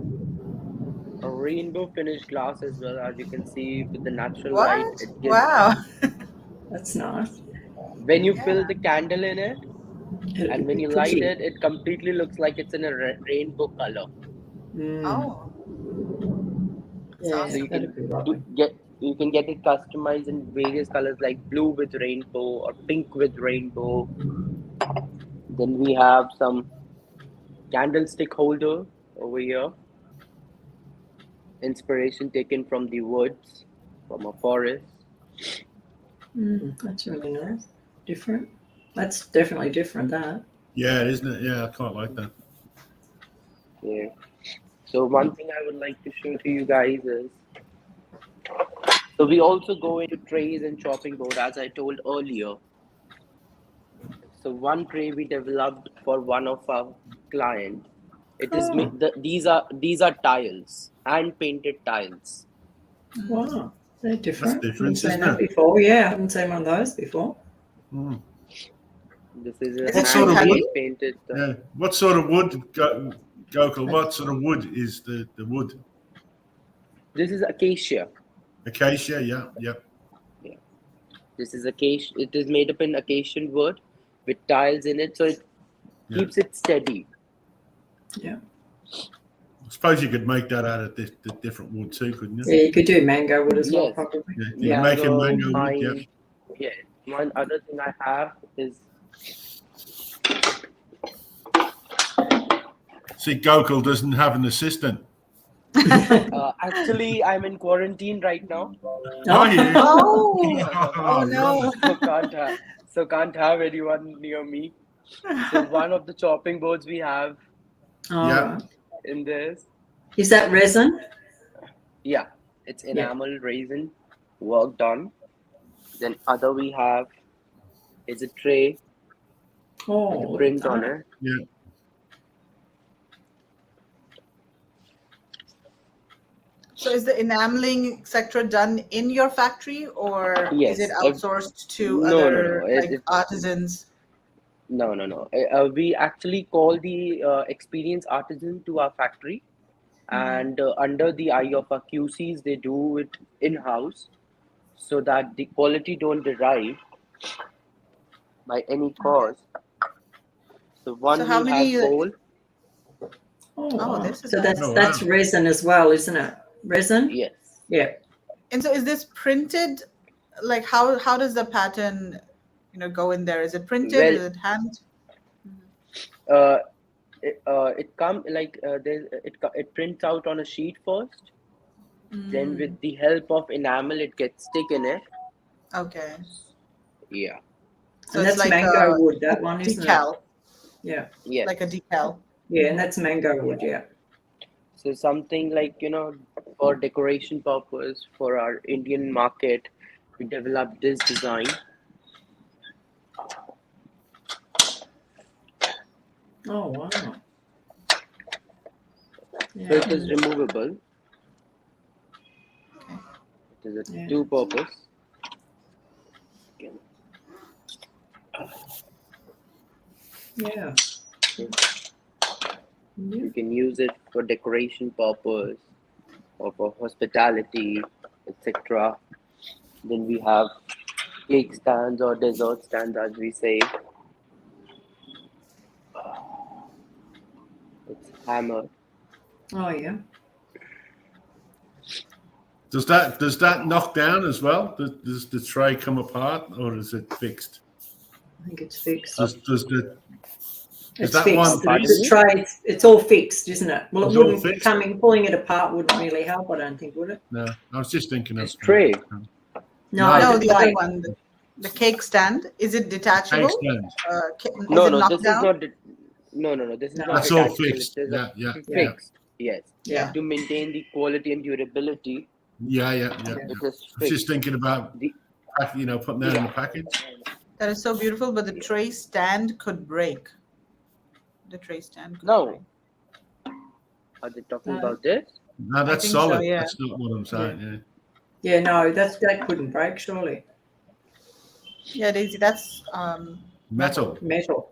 a rainbow finished glass as well, as you can see with the natural light. It gives, that's nice. When you fill the candle in it, and when you light it, it completely looks like it's in a rainbow color. That's Yeah, awesome. So you that'd be lovely. you can get it customized in various colors like blue with rainbow or pink with rainbow. Then we have some candlestick holder over here. Inspiration taken from the woods, from a forest. That's really nice. Different. That's definitely different, that. Yeah, isn't it? Yeah, I quite like that. Yeah. So one thing I would like to show to you guys is, so we also go into trays and chopping board as I told earlier. So one tray we developed for one of our client. It is these are tiles, hand painted tiles. Wow, they're different. That's different, Haven't seen isn't that it? before. Yeah, I haven't seen one of those before. Mm. This is a Is it What sort of heavy? wood? painted. Yeah. What sort of wood, Gokul? What sort of wood is the wood? This is acacia. Acacia. Yeah. Yeah. This is acacia. It is made up in acacian wood with tiles in it, so it keeps it steady. Yeah. I suppose you could make that out of the different wood too, couldn't you? Yeah, you could do mango wood as well, Yes. probably. Yeah. You can make a mango wood. Yeah. Yeah. One other thing I have is See, Gokul doesn't have an assistant. actually I'm in quarantine right now, Are you? Oh no. so can't have anyone near me. So one of the chopping boards we have Oh, Yeah. right. in this, Is that resin? yeah, it's enamel resin worked on. Then other we have is a tray with Oh, a print on it. Yeah. So is the enameling sector done in your factory, or is it Yes. outsourced to No, other it- artisans? No. We actually call the experienced artisan to our factory, and under the eye of our QCs, they do it in house, so that the quality don't derive by any cause. So one So how we many? have bowl. Oh, wow. This is So nice. that's resin as well, isn't it? Resin? Yes. Yeah. And so is this printed? Like how does the pattern, go in there? Is it printed? Well- Is it hand? It come like it prints out on a sheet first. Then with the help of enamel, it gets stick in it. Okay. Yeah. So And it's that's like mango a wood, that one, isn't decal, it? Yeah. Yes. like a decal. Yeah, and that's mango wood, yeah. So something like, for decoration purpose for our Indian market, we developed this design. Oh, wow. So Yeah. it is removable. It is a Yeah. two-purpose. Yeah. You can use it for decoration purpose or for hospitality, etc. Then we have cake stands or dessert stands, as we say. It's hammered. Oh, yeah. Does that knock down as well? Does the tray come apart, or is it fixed? I think it's fixed. Does the It's that fixed. one The tray, it's all fixed, isn't it? Well, it It's all wouldn't fixed? pulling it apart wouldn't really help, I don't think, would it? No, I was just thinking of This tray. No, No, the the other tray. one, the cake stand. Is it detachable? Cake stand. Is No, it no, knocked this down? is not. No. This is No. not. That's all detachable. fixed. It is Yeah. fixed. Yes. Yeah. To maintain the quality and durability, Yeah. it is I was fixed. just thinking about The- putting that in the package. That is so beautiful, but the tray stand could break. The tray stand could No. break. Are they talking about this? No, that's think so, solid. yeah. That's not what I'm saying. Yeah. Yeah, no, that couldn't break, surely. Yeah, Daisy, that's Metal. Metal.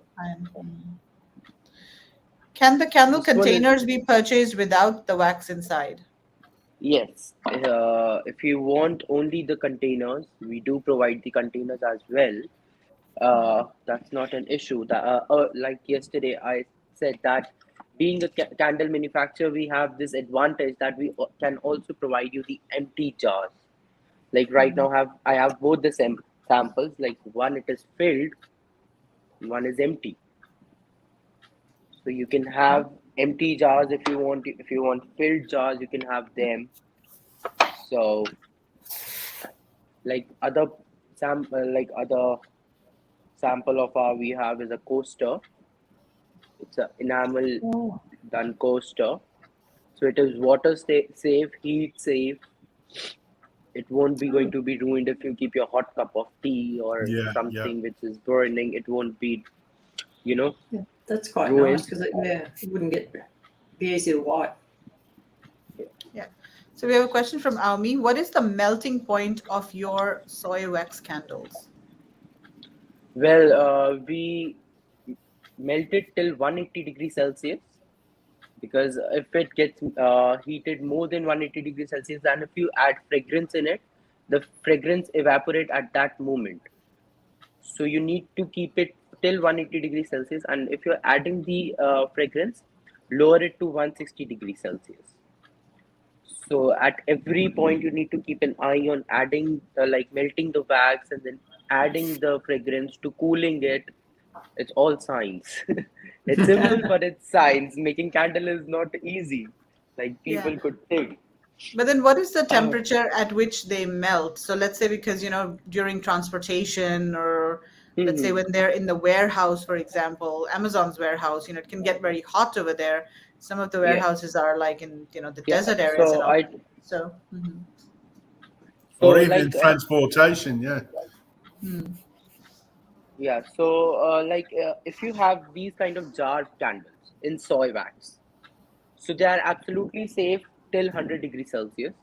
Can the candle This one is- containers be purchased without the wax inside? Yes. If you want only the containers, we do provide the containers as well. That's not an issue. Like yesterday, I said that being a candle manufacturer, we have this advantage that we can also provide you the empty jars. Like right now, I have both the samples. Like one it is filled, one is empty. So you can have empty jars if you want. If you want filled jars, you can have them. So like other sample of our we have is a coaster. It's an enamel done coaster. So it is water safe, heat safe. It won't be going to be ruined if you keep your hot cup of tea or something which is burning. It won't be, Yeah, that's quite ruined. nice because it wouldn't be easy to wipe. Yeah. So we have a question from Aumi. What is the melting point of your soy wax candles? Well, we melt it till 180 degrees Celsius, because if it gets heated more than 180 degrees Celsius, and if you add fragrance in it, the fragrance evaporate at that moment. So you need to keep it till 180 degrees Celsius, and if you're adding the fragrance, lower it to 160 degrees Celsius. So at every point you need to keep an eye on adding like melting the wax and then adding the fragrance to cooling it. It's all science. It's simple, but it's science. Making candle is not easy, like people could think. But then what is the temperature at which they melt? So let's say, because, during transportation, or let's say when they're in the warehouse, for example, Amazon's warehouse, it can get very hot over there. Some of the warehouses are like in, the desert areas and all. Or even transportation, Yeah, so if you have these kind of jar candles in soy wax, so they are absolutely safe till 100 degrees Celsius.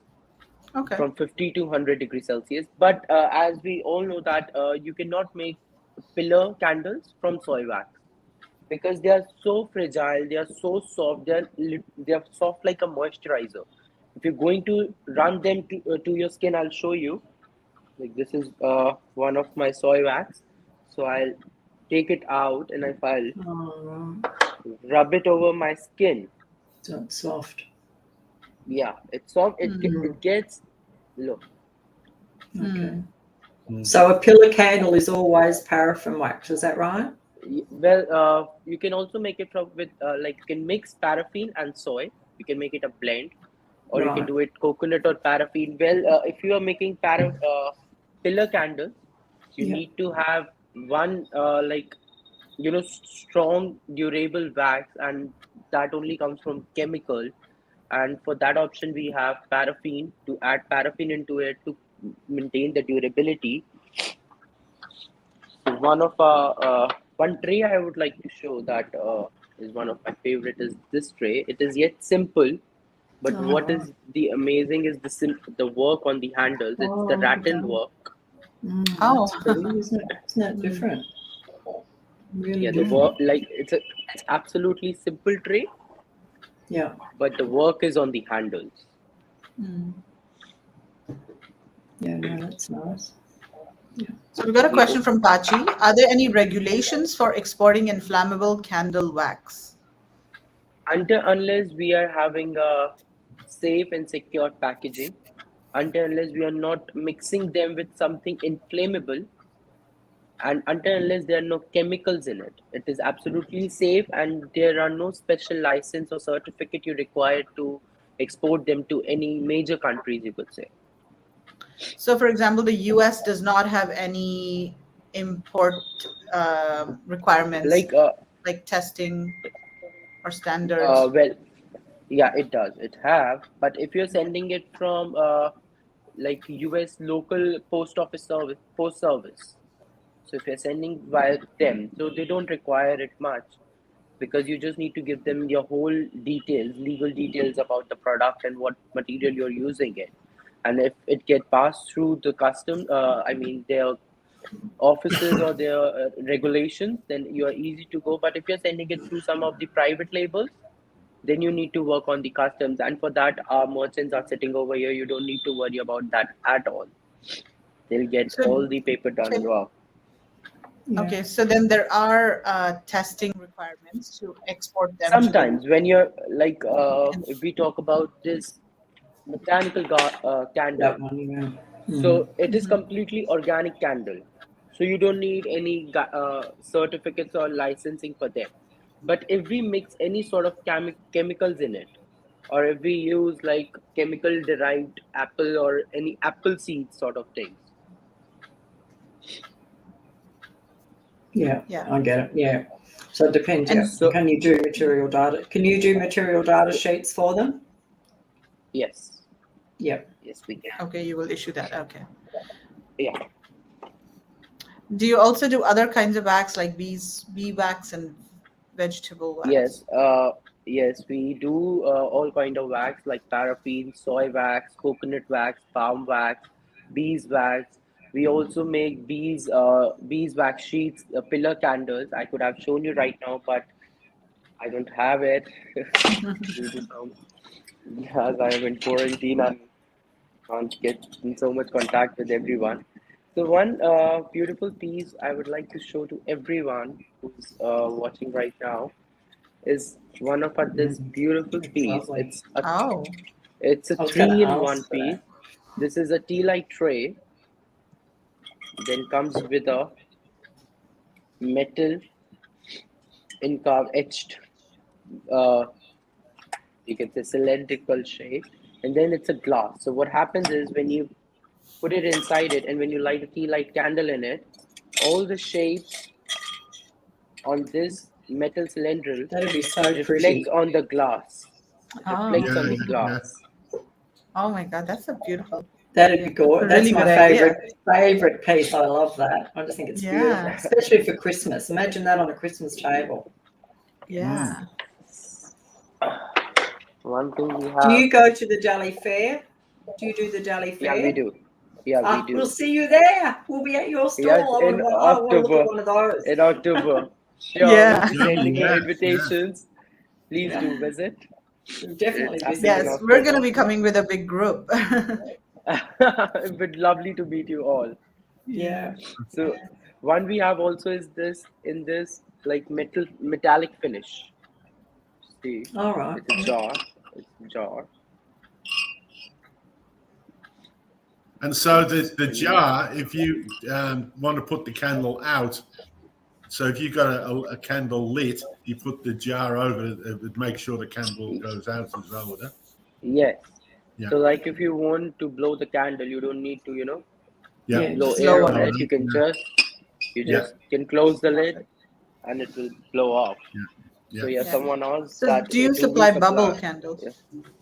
Okay. From 50 to 100 degrees Celsius. But as we all know that you cannot make pillar candles from soy wax, because they are so fragile, they are so soft, they are soft like a moisturizer. If you're going to run them to your skin, I'll show you. Like this is one of my soy wax. So I'll take it out, and if I'll rub it over my skin. So it's soft. Yeah, it's soft. It gets look. Okay. So a pillar candle is always paraffin wax. Is that right? Well, you can also make it with you can mix paraffin and soy. You can make it a blend, or you can do it coconut or paraffin. Well, if you are making pillar candles, you need to have one strong durable wax, and that only comes from chemical. And for that option, we have paraffin, to add paraffin into it to maintain the durability. So one tray I would like to show that is one of my favorite is this tray. It is yet simple, but what is the amazing is the work on the handles. It's the rattan work. Isn't that different? Really the work, like it's absolutely simple tray. Yeah. But the work is on the handles. Yeah, no, that's nice. Yeah. So we've got a question from Pachi. Are there any regulations for exporting inflammable candle wax? Unless we are having a safe and secure packaging, unless we are not mixing them with something inflammable, and unless there are no chemicals in it, it is absolutely safe, and there are no special license or certificate you require to export them to any major countries, you could say. So, for example, the US does not have any import requirements, like testing or standards. Well, yeah, it does. It have, but if you're sending it from like US local post service. So if you're sending via them, so they don't require it much, because you just need to give them your whole legal details about the product and what material you're using it. And if it get passed through the custom, their offices or their regulations, then you are easy to go. But if you're sending it through some of the private labels, then you need to work on the customs. And for that, our merchants are sitting over here. You don't need to worry about that at all. They'll get all the paper done raw. Yeah. Okay, so then there are testing requirements to export them Sometimes when you're like, And- if we talk about this mechanical candle, That one, yeah. so it is completely organic candle. So you don't need any certificates or licensing for them. But if we mix any sort of chemicals in it, or if we use like chemical derived apple or any apple seeds sort of things. Yeah, Yeah. I get it. Yeah. So it depends. And Yeah. so- Can you do material data? Can you do material data sheets for them? Yes. Yep. Yes, we can. okay, you will issue that. Okay. Yeah. Do you also do other kinds of wax like bee wax and vegetable wax? Yes. Yes, we do all kind of wax like paraffin, soy wax, coconut wax, palm wax, beeswax. We also make beeswax sheets, pillar candles. I could have shown you right now, but I don't have it due to some, as I am in quarantine and can't get in so much contact with everyone. So one beautiful piece I would like to show to everyone who's watching right now is one of this beautiful It's piece. lovely. Oh, It's a I was gonna 3-in-1 ask for piece. that. This is a tea light tray. Then comes with a metal incarved etched, uh, you can say cylindrical shape, and then it's a glass. So what happens is when you put it inside it, and when you light a tea light candle in it, all the shapes on this metal cylinder That'd be so reflects pretty. on the glass. oh, Reflects on the Yeah. glass. oh my God, that's a beautiful. That'd be gorgeous. That's Really my good idea. favorite piece. I love that. I just think it's beautiful, Yeah. especially for Christmas. Imagine that on a Christmas table. Yeah. One thing we Do have. you go to the Delhi Fair? Do you do the Delhi Fair? Yeah, we do. Yeah, we do. We'll see you there. We'll be at your stall. Yes, I in want to look October. at one of those. In October. Sure, Yeah. we'll be sending you Yeah. invitations. Please Yeah. do visit. Definitely It's visit. happening Yes, in we're going to October. be coming with a big group. It would lovely to meet you all. Yeah. So one we have also is this in this like metallic finish. See, All right. it's a jar. It's a jar. And so the jar, if you want to put the candle out, so if you've got a candle lit, you put the jar over it, it would make sure the candle goes out as well, would it? Yes. Yeah. So like if you want to blow the candle, you don't need to, Yeah. blow just air blow on on it. You can Yeah. you Yeah. just can close the lid and it will blow off. Yeah. So Yeah. someone else So that do you we supply bubble candles? Yeah.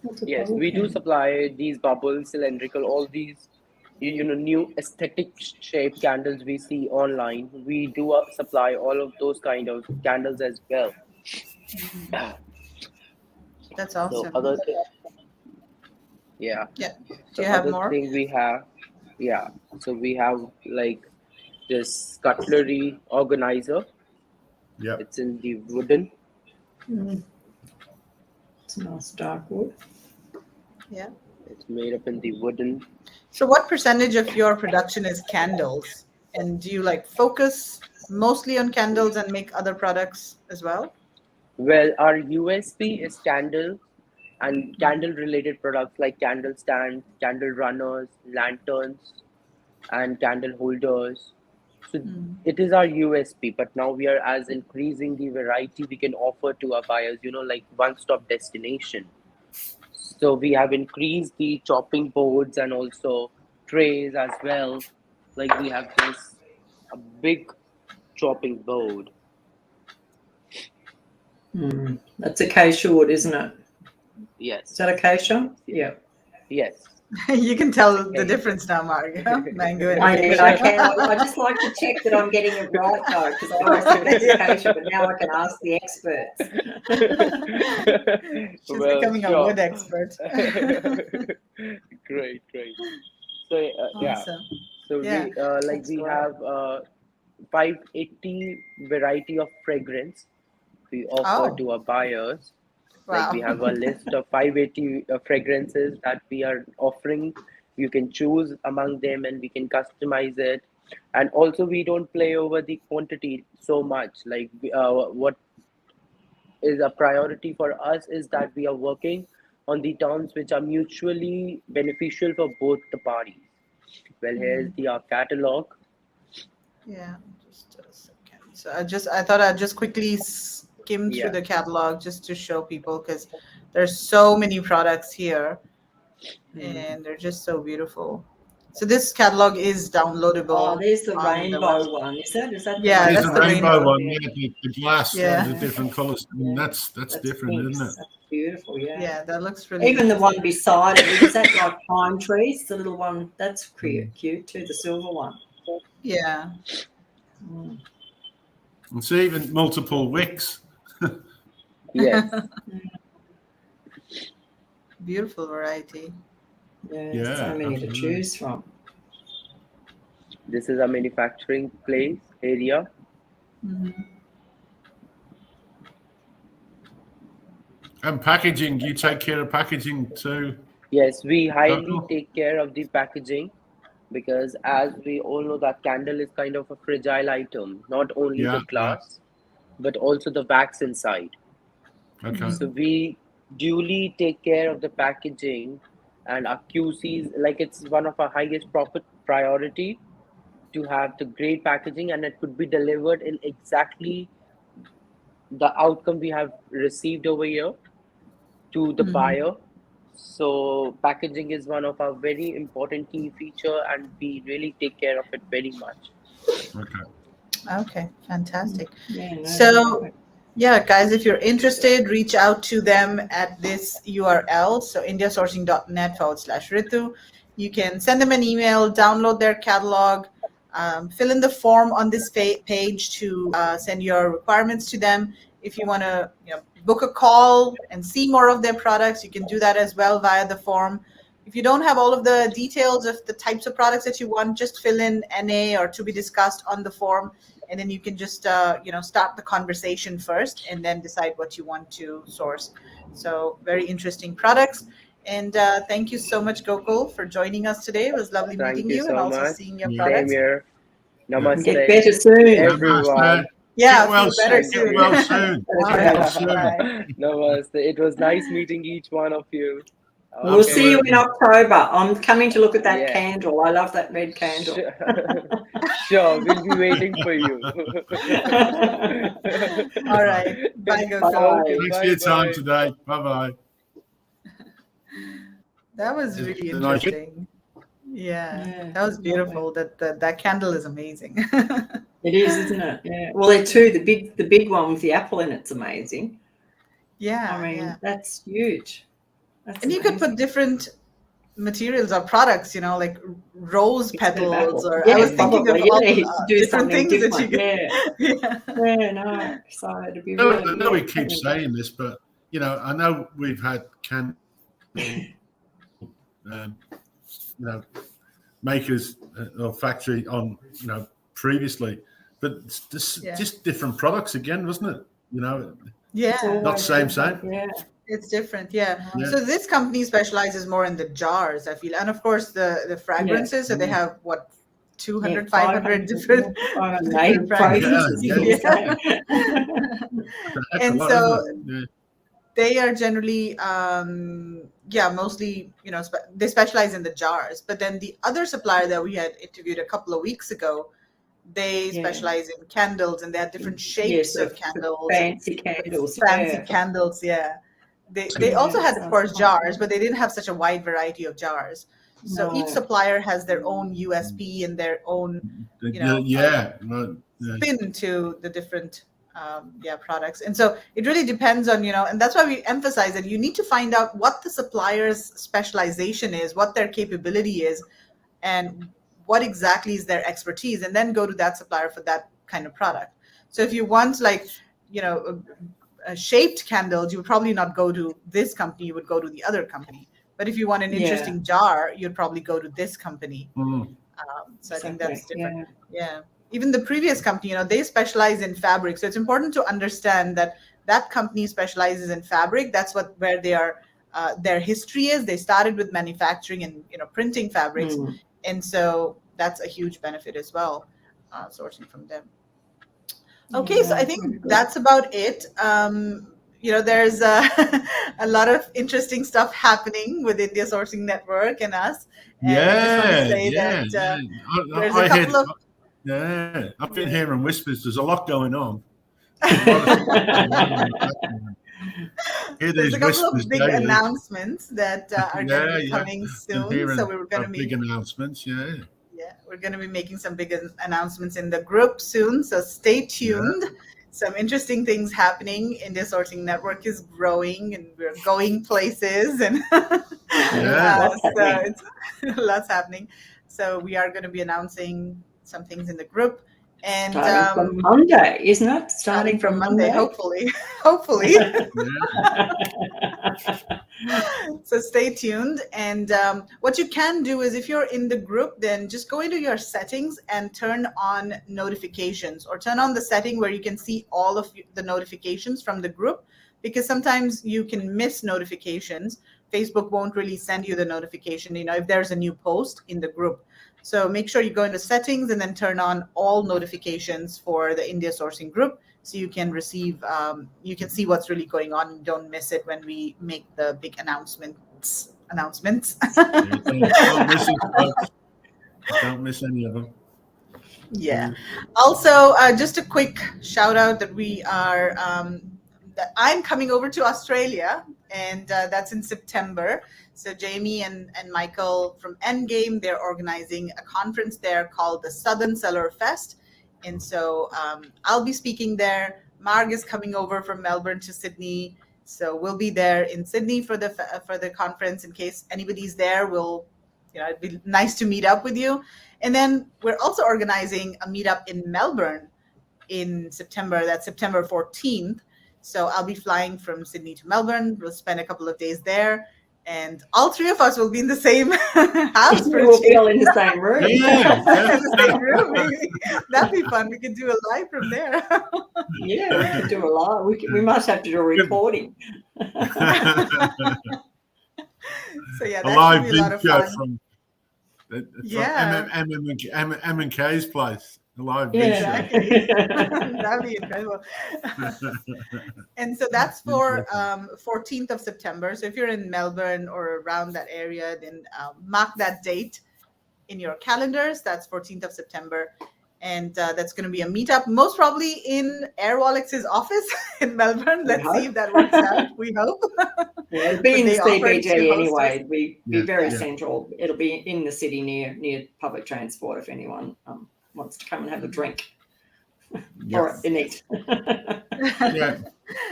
That's a Yes, bubble we do can. supply these bubble cylindrical, all these new aesthetic shape candles we see online. We do supply all of those kind of candles as well. That's So awesome. other yeah. Yeah. So Do you have other more? thing we have, yeah. So we have like this cutlery organizer. Yeah. It's in the wooden. It's a nice dark wood. Yeah. It's made up in the wooden. So what percentage of your production is candles? And do you like focus mostly on candles and make other products as well? Well, our USP is candle and candle related products like candle stands, candle runners, lanterns, and candle holders. So it is our USP, but now we are as increasing the variety we can offer to our buyers, like one-stop destination. So we have increased the chopping boards and also trays as well. Like we have a big chopping board. That's acacia wood, isn't it? Yes. Is that acacia? Yeah. Yes. You can tell the difference now, Marga. Mango and I mean, acacia. I can. I just like to check that I'm getting it right, though, because I always think that's acacia, but now I can ask the experts. She's Well, becoming a sure. wood expert. Great. So yeah. Awesome. So Yeah, we have 580 variety of fragrance we offer Oh. to our buyers. Wow. Like we have a list of 580 fragrances that we are offering. You can choose among them and we can customize it. And also we don't play over the quantity so much. Like what is a priority for us is that we are working on the terms which are mutually beneficial for both the parties. Well, here's the catalog. Yeah, just a second. So I thought I'd just quickly skim through Yeah. the catalog just to show people, because there's so many products here and they're just so beautiful. So this catalog is downloadable. Oh, there's the on the rainbow website. one. Is that? Is that? Yeah, There's that's the the rainbow rainbow. one, yeah, the glass, Yeah. the different colours. I mean, that's different, pink. isn't it? That's beautiful. Yeah. Yeah, that looks really Even the nice. one beside it, is that like pine trees? The little one, that's cute too. The silver one. Yeah. And see, even multiple wicks. Yes. Beautiful variety. Yeah, so many to choose from. This is a manufacturing place area. And packaging, you take care of packaging too? Yes, we highly take care of the packaging, because as we all know that candle is kind of a fragile item, not only the glass, but also the wax inside. Okay. So we duly take care of the packaging, and our QCs, like it's one of our highest profit priority to have the great packaging, and it could be delivered in exactly the outcome we have received over here to the buyer. So packaging is one of our very important key feature, and we really take care of it very much. Okay, fantastic. Yeah, So yeah, guys, if you're interested, reach out to them at this URL, so indiasourcing.net/Ritu. You can send them an email, download their catalog, fill in the form on this page to send your requirements to them. If you want to book a call and see more of their products, you can do that as well via the form. If you don't have all of the details of the types of products that you want, just fill in NA or to be discussed on the form, and then you can just start the conversation first and then decide what you want to source. So very interesting products. And thank you so much, Gokul, for joining us today. It was lovely meeting you and also seeing your products. Same here. Namaste. Get better soon, everyone. Yeah, get well feel better soon. soon. Get well soon. Namaste. It was nice meeting each one of you. We'll see you in October. I'm coming to look at that candle. I love that red candle. Sure, we'll be waiting for you. All right. Bye, Gokul. Thanks for your time today. Bye-bye. That was really interesting. Yeah, that was beautiful. That candle is amazing. It is, isn't it? Yeah. Well, they're two. The big one with the apple in it's amazing. Yeah. I mean, that's huge. That's and you could put different materials or products, like rose petals, or I was thinking of all different things that you could. No. So it'd be I know we keep saying this, but I know we've had makers or factory on previously, but just different products again, wasn't it? Not same. Yeah. It's different, So this company specializes more in the jars, I feel, and of course the fragrances. So they have 200, 500 different fragrances. And so they are generally, mostly, they specialize in the jars. But then the other supplier that we had interviewed a couple of weeks ago, they specialize in candles, and they have different shapes of candles. Fancy candles. Candles, They also had, of course, jars, but they didn't have such a wide variety of jars. So each supplier has their own USP and their own, spin to the different products. And so it really depends on, and that's why we emphasize that you need to find out what the supplier's specialization is, what their capability is, and what exactly is their expertise, and then go to that supplier for that kind of product. So if you want shaped candles, you would probably not go to this company, you would go to the other company. But if you want an interesting jar, you'd probably go to this company. So I think that's different. Even the previous company, they specialize in fabric. So it's important to understand that company specializes in fabric. That's where they are, their history is. They started with manufacturing and printing fabrics. And so that's a huge benefit as well, sourcing from them. Okay, so I think that's about it. There's a lot of interesting stuff happening with India Sourcing Network and us. And I just want to say that there's a couple of... Yeah, I've been hearing whispers. There's a lot going on. There's a couple of big announcements that are going to be coming soon. So we're going to big announcements, Yeah, we're going to be making some big announcements in the group soon. So stay tuned. Some interesting things happening. India Sourcing Network is growing, and we're going places, and so it's lots happening. So we are going to be announcing some things in the group. And starting from Monday, isn't it? Starting from Monday, hopefully. So stay tuned. And what you can do is, if you're in the group, then just go into your settings and turn on notifications, or turn on the setting where you can see all of the notifications from the group, because sometimes you can miss notifications. Facebook won't really send you the notification, if there's a new post in the group. So make sure you go into settings and then turn on all notifications for the India Sourcing group, so you can receive, you can see what's really going on and don't miss it when we make the big announcements. Don't miss any of them. Yeah. Also, just a quick shout out that we are, that I'm coming over to Australia, and that's in September. So Jamie and Michael from Endgame, they're organizing a conference there called the Southern Seller Fest. And so I'll be speaking there. Marg is coming over from Melbourne to Sydney. So we'll be there in Sydney for the conference. In case anybody's there, it'd be nice to meet up with you. And then we're also organizing a meetup in Melbourne in September. That's September 14th. So I'll be flying from Sydney to Melbourne. We'll spend a couple of days there. And all three of us will be in the same house. We'll be all in the same room. In the same room, maybe. That'd be fun. We could do a live from there. Yeah, we could do a live. We must have to do a recording. So yeah, that a live should be a lot of fun. From M&K's place. A live exactly. That'd be incredible. And so that's for 14th of September. So if you're in Melbourne or around that area, then mark that date in your calendars. That's 14th of September. And that's going to be a meetup, most probably in Airwalix's office in Melbourne. Let's see if that works out. We hope. Yeah, it'll be in the CBD anyway. It'll be very central. It'll be in the city near public transport if anyone wants to come and have a drink or an eat.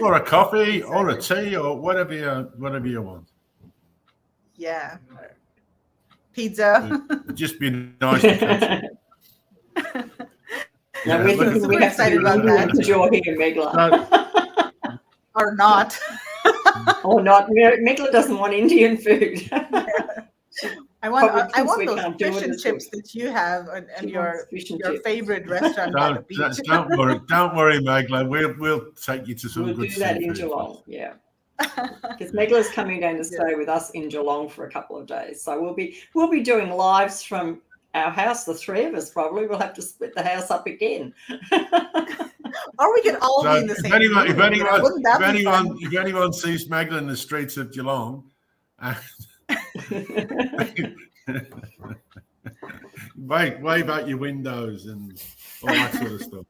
Or a coffee or a tea or whatever you want. Yeah. Pizza. It'd just be nice to catch you. No, we think we have to about that. Enjoy here, Megla. Or not. Or not. Megla doesn't want Indian food. I want those fish and chips that you have and your favorite restaurant by the beach. Don't worry, Megla. We'll take you to some good We'll do that in Geelong, yeah. Because Megla's coming down to stay with us in Geelong for a couple of days. So we'll be doing lives from our house, the three of us probably. We'll have to split the house up again. Or we can all be in the same room. If anyone sees Megla in the streets of Geelong, wave out your windows and all that sort of stuff.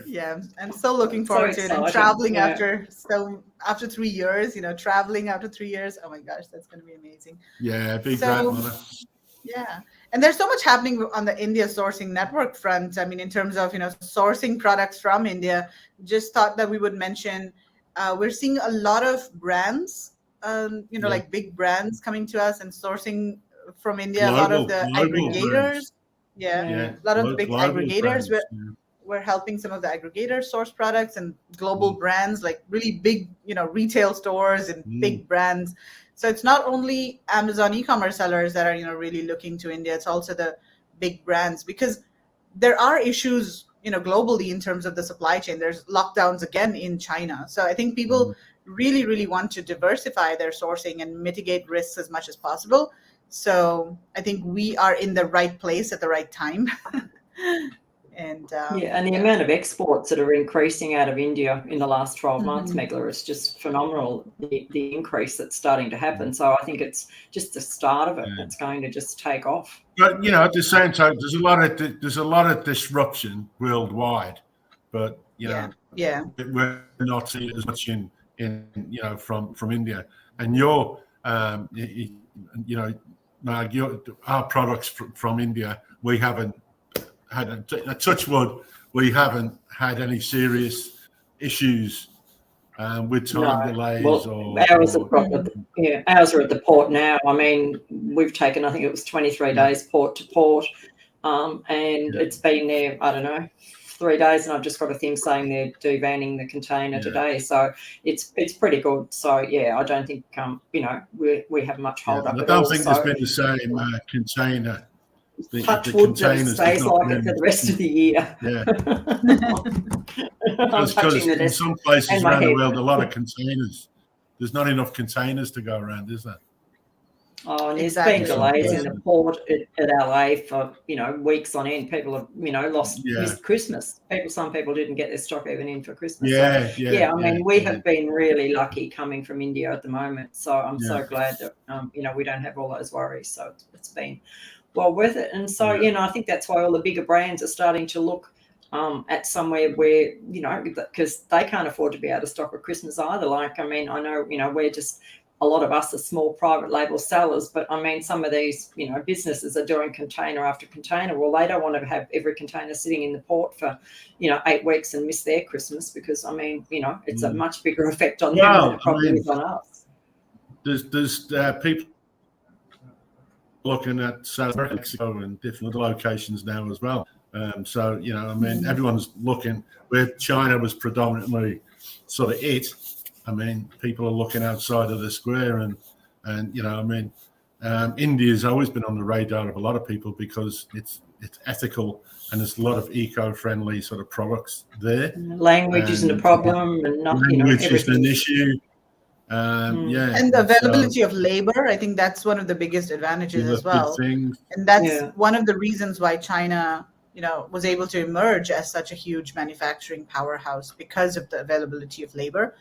Yeah, I'm so looking forward to it. And traveling after 3 years, traveling after 3 years. Oh my gosh, that's going to be amazing. Yeah, big great honor. Yeah. And there's so much happening on the India Sourcing Network front. I mean, in terms of, sourcing products from India, just thought that we would mention, we're seeing a lot of brands, like big brands coming to us and sourcing from India. A lot of the aggregators. A lot of big aggregators. We're helping some of the aggregators source products, and global brands, like really big, retail stores and big brands. So it's not only Amazon e-commerce sellers that are, really looking to India. It's also the big brands, because there are issues, globally in terms of the supply chain. There's lockdowns again in China. So I think people really, really want to diversify their sourcing and mitigate risks as much as possible. So I think we are in the right place at the right time. And and the amount of exports that are increasing out of India in the last 12 months, Megla, is just phenomenal. The increase that's starting to happen. So I think it's just the start of it. It's going to just take off. But at the same time, there's a lot of disruption worldwide. But we're not seeing as much in from India. And Mark, our products from India, we haven't had a touch wood. We haven't had any serious issues with time delays. Ours are at the port now. I mean, we've taken, I think it was 23 days port to port, and it's been there, I don't know, 3 days, and I've just got a thing saying they're devanning the container today. So it's pretty good. So I don't think we have much hold up. I don't think there's been the same container. Touch wood that it stays like it for the rest of the year. Yeah. Because in some places around the world, a lot of containers. There's not enough containers to go around, is there? Oh, and there's been delays in the port at LA for weeks on end. People have missed Christmas. Some people didn't get their stock even in for Christmas. I mean, we have been really lucky coming from India at the moment. So I'm so glad that we don't have all those worries. So it's been well worth it. And so I think that's why all the bigger brands are starting to look at somewhere where because they can't afford to be out of stock at Christmas either. Like, I mean, I know we're just, a lot of us are small private label sellers, but I mean, some of these, businesses are doing container after container. Well, they don't want to have every container sitting in the port for, 8 weeks and miss their Christmas, because I mean, it's a much bigger effect on them than it probably is on us. There's people looking at South America, Mexico, and different other locations now as well. So, I mean, everyone's looking where China was predominantly sort of it. I mean, people are looking outside of the square, and I mean, India's always been on the radar of a lot of people because it's ethical and there's a lot of eco-friendly sort of products there. Language isn't a problem, and nothing. Language isn't an issue. And the availability of labor, I think that's one of the biggest advantages as well. And that's one of the reasons why China, was able to emerge as such a huge manufacturing powerhouse, because of the availability of labor.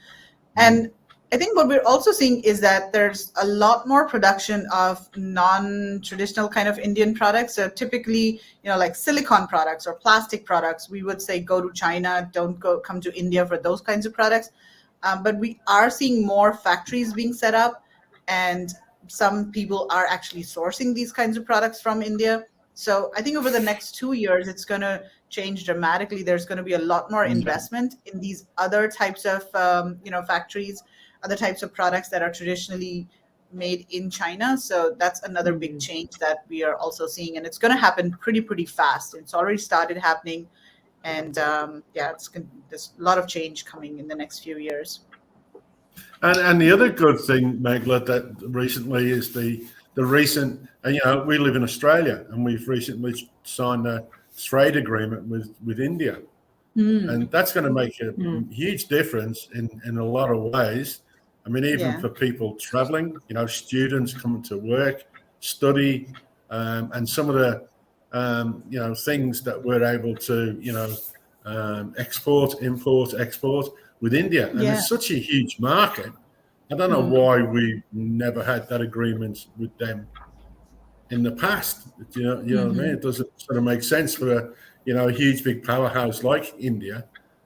And I think what we're also seeing is that there's a lot more production of non-traditional kind of Indian products. So typically, like silicone products or plastic products, we would say go to China, don't come to India for those kinds of products. But we are seeing more factories being set up, and some people are actually sourcing these kinds of products from India. So I think over the next 2 years, it's going to change dramatically. There's going to be a lot more investment in these other types of, factories, other types of products that are traditionally made in China. So that's another big change that we are also seeing, and it's going to happen pretty fast. It's already started happening. And there's a lot of change coming in the next few years. And the other good thing, Megla, that recently is the recent, we live in Australia, and we've recently signed a trade agreement with India. And that's going to make a huge difference in a lot of ways. I mean, even for people traveling, students coming to work, study, and some of the things that we're able to, export with India. And it's such a huge market. I don't know why we never had that agreement with them in the past. You know what I mean? It doesn't sort of make sense for a huge big powerhouse like India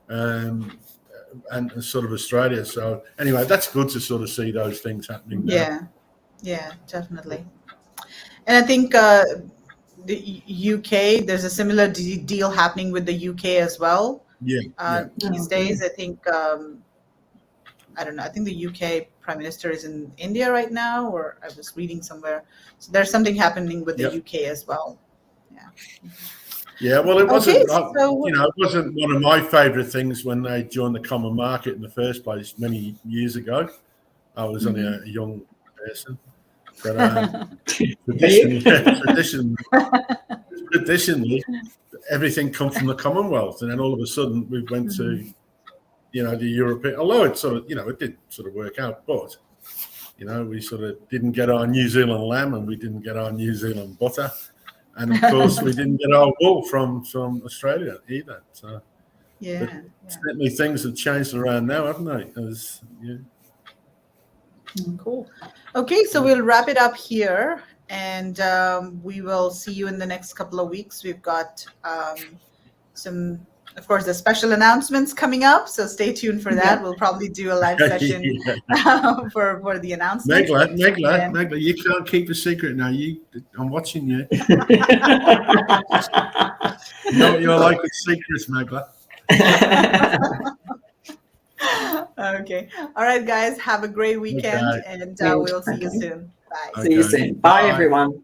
and sort of Australia. So anyway, that's good to sort of see those things happening now. Yeah, definitely. And I think the UK, there's a similar deal happening with the UK as well. These days, I think, I don't know, I think the UK Prime Minister is in India right now, or I was reading somewhere. So there's something happening with the UK as well. Yeah, well, it wasn't, it wasn't one of my favourite things when they joined the common market in the first place many years ago. I was only a young person. But traditionally, everything comes from the Commonwealth, and then all of a sudden we went to, the European. Although it sort of, it did sort of work out, but You know, we sort of didn't get our New Zealand lamb and we didn't get our New Zealand butter. And of course, we didn't get our wool from Australia either. So, certainly things have changed around now, haven't they? Cool. Okay, so we'll wrap it up here, and we will see you in the next couple of weeks. We've got some, of course, the special announcements coming up, so stay tuned for that. We'll probably do a live session for the announcements. Megla, you can't keep a secret now. I'm watching you. You're like with secrets, Megla. Okay. All right, guys. Have a great weekend, and we'll see you soon. Bye. See you soon. Bye, everyone.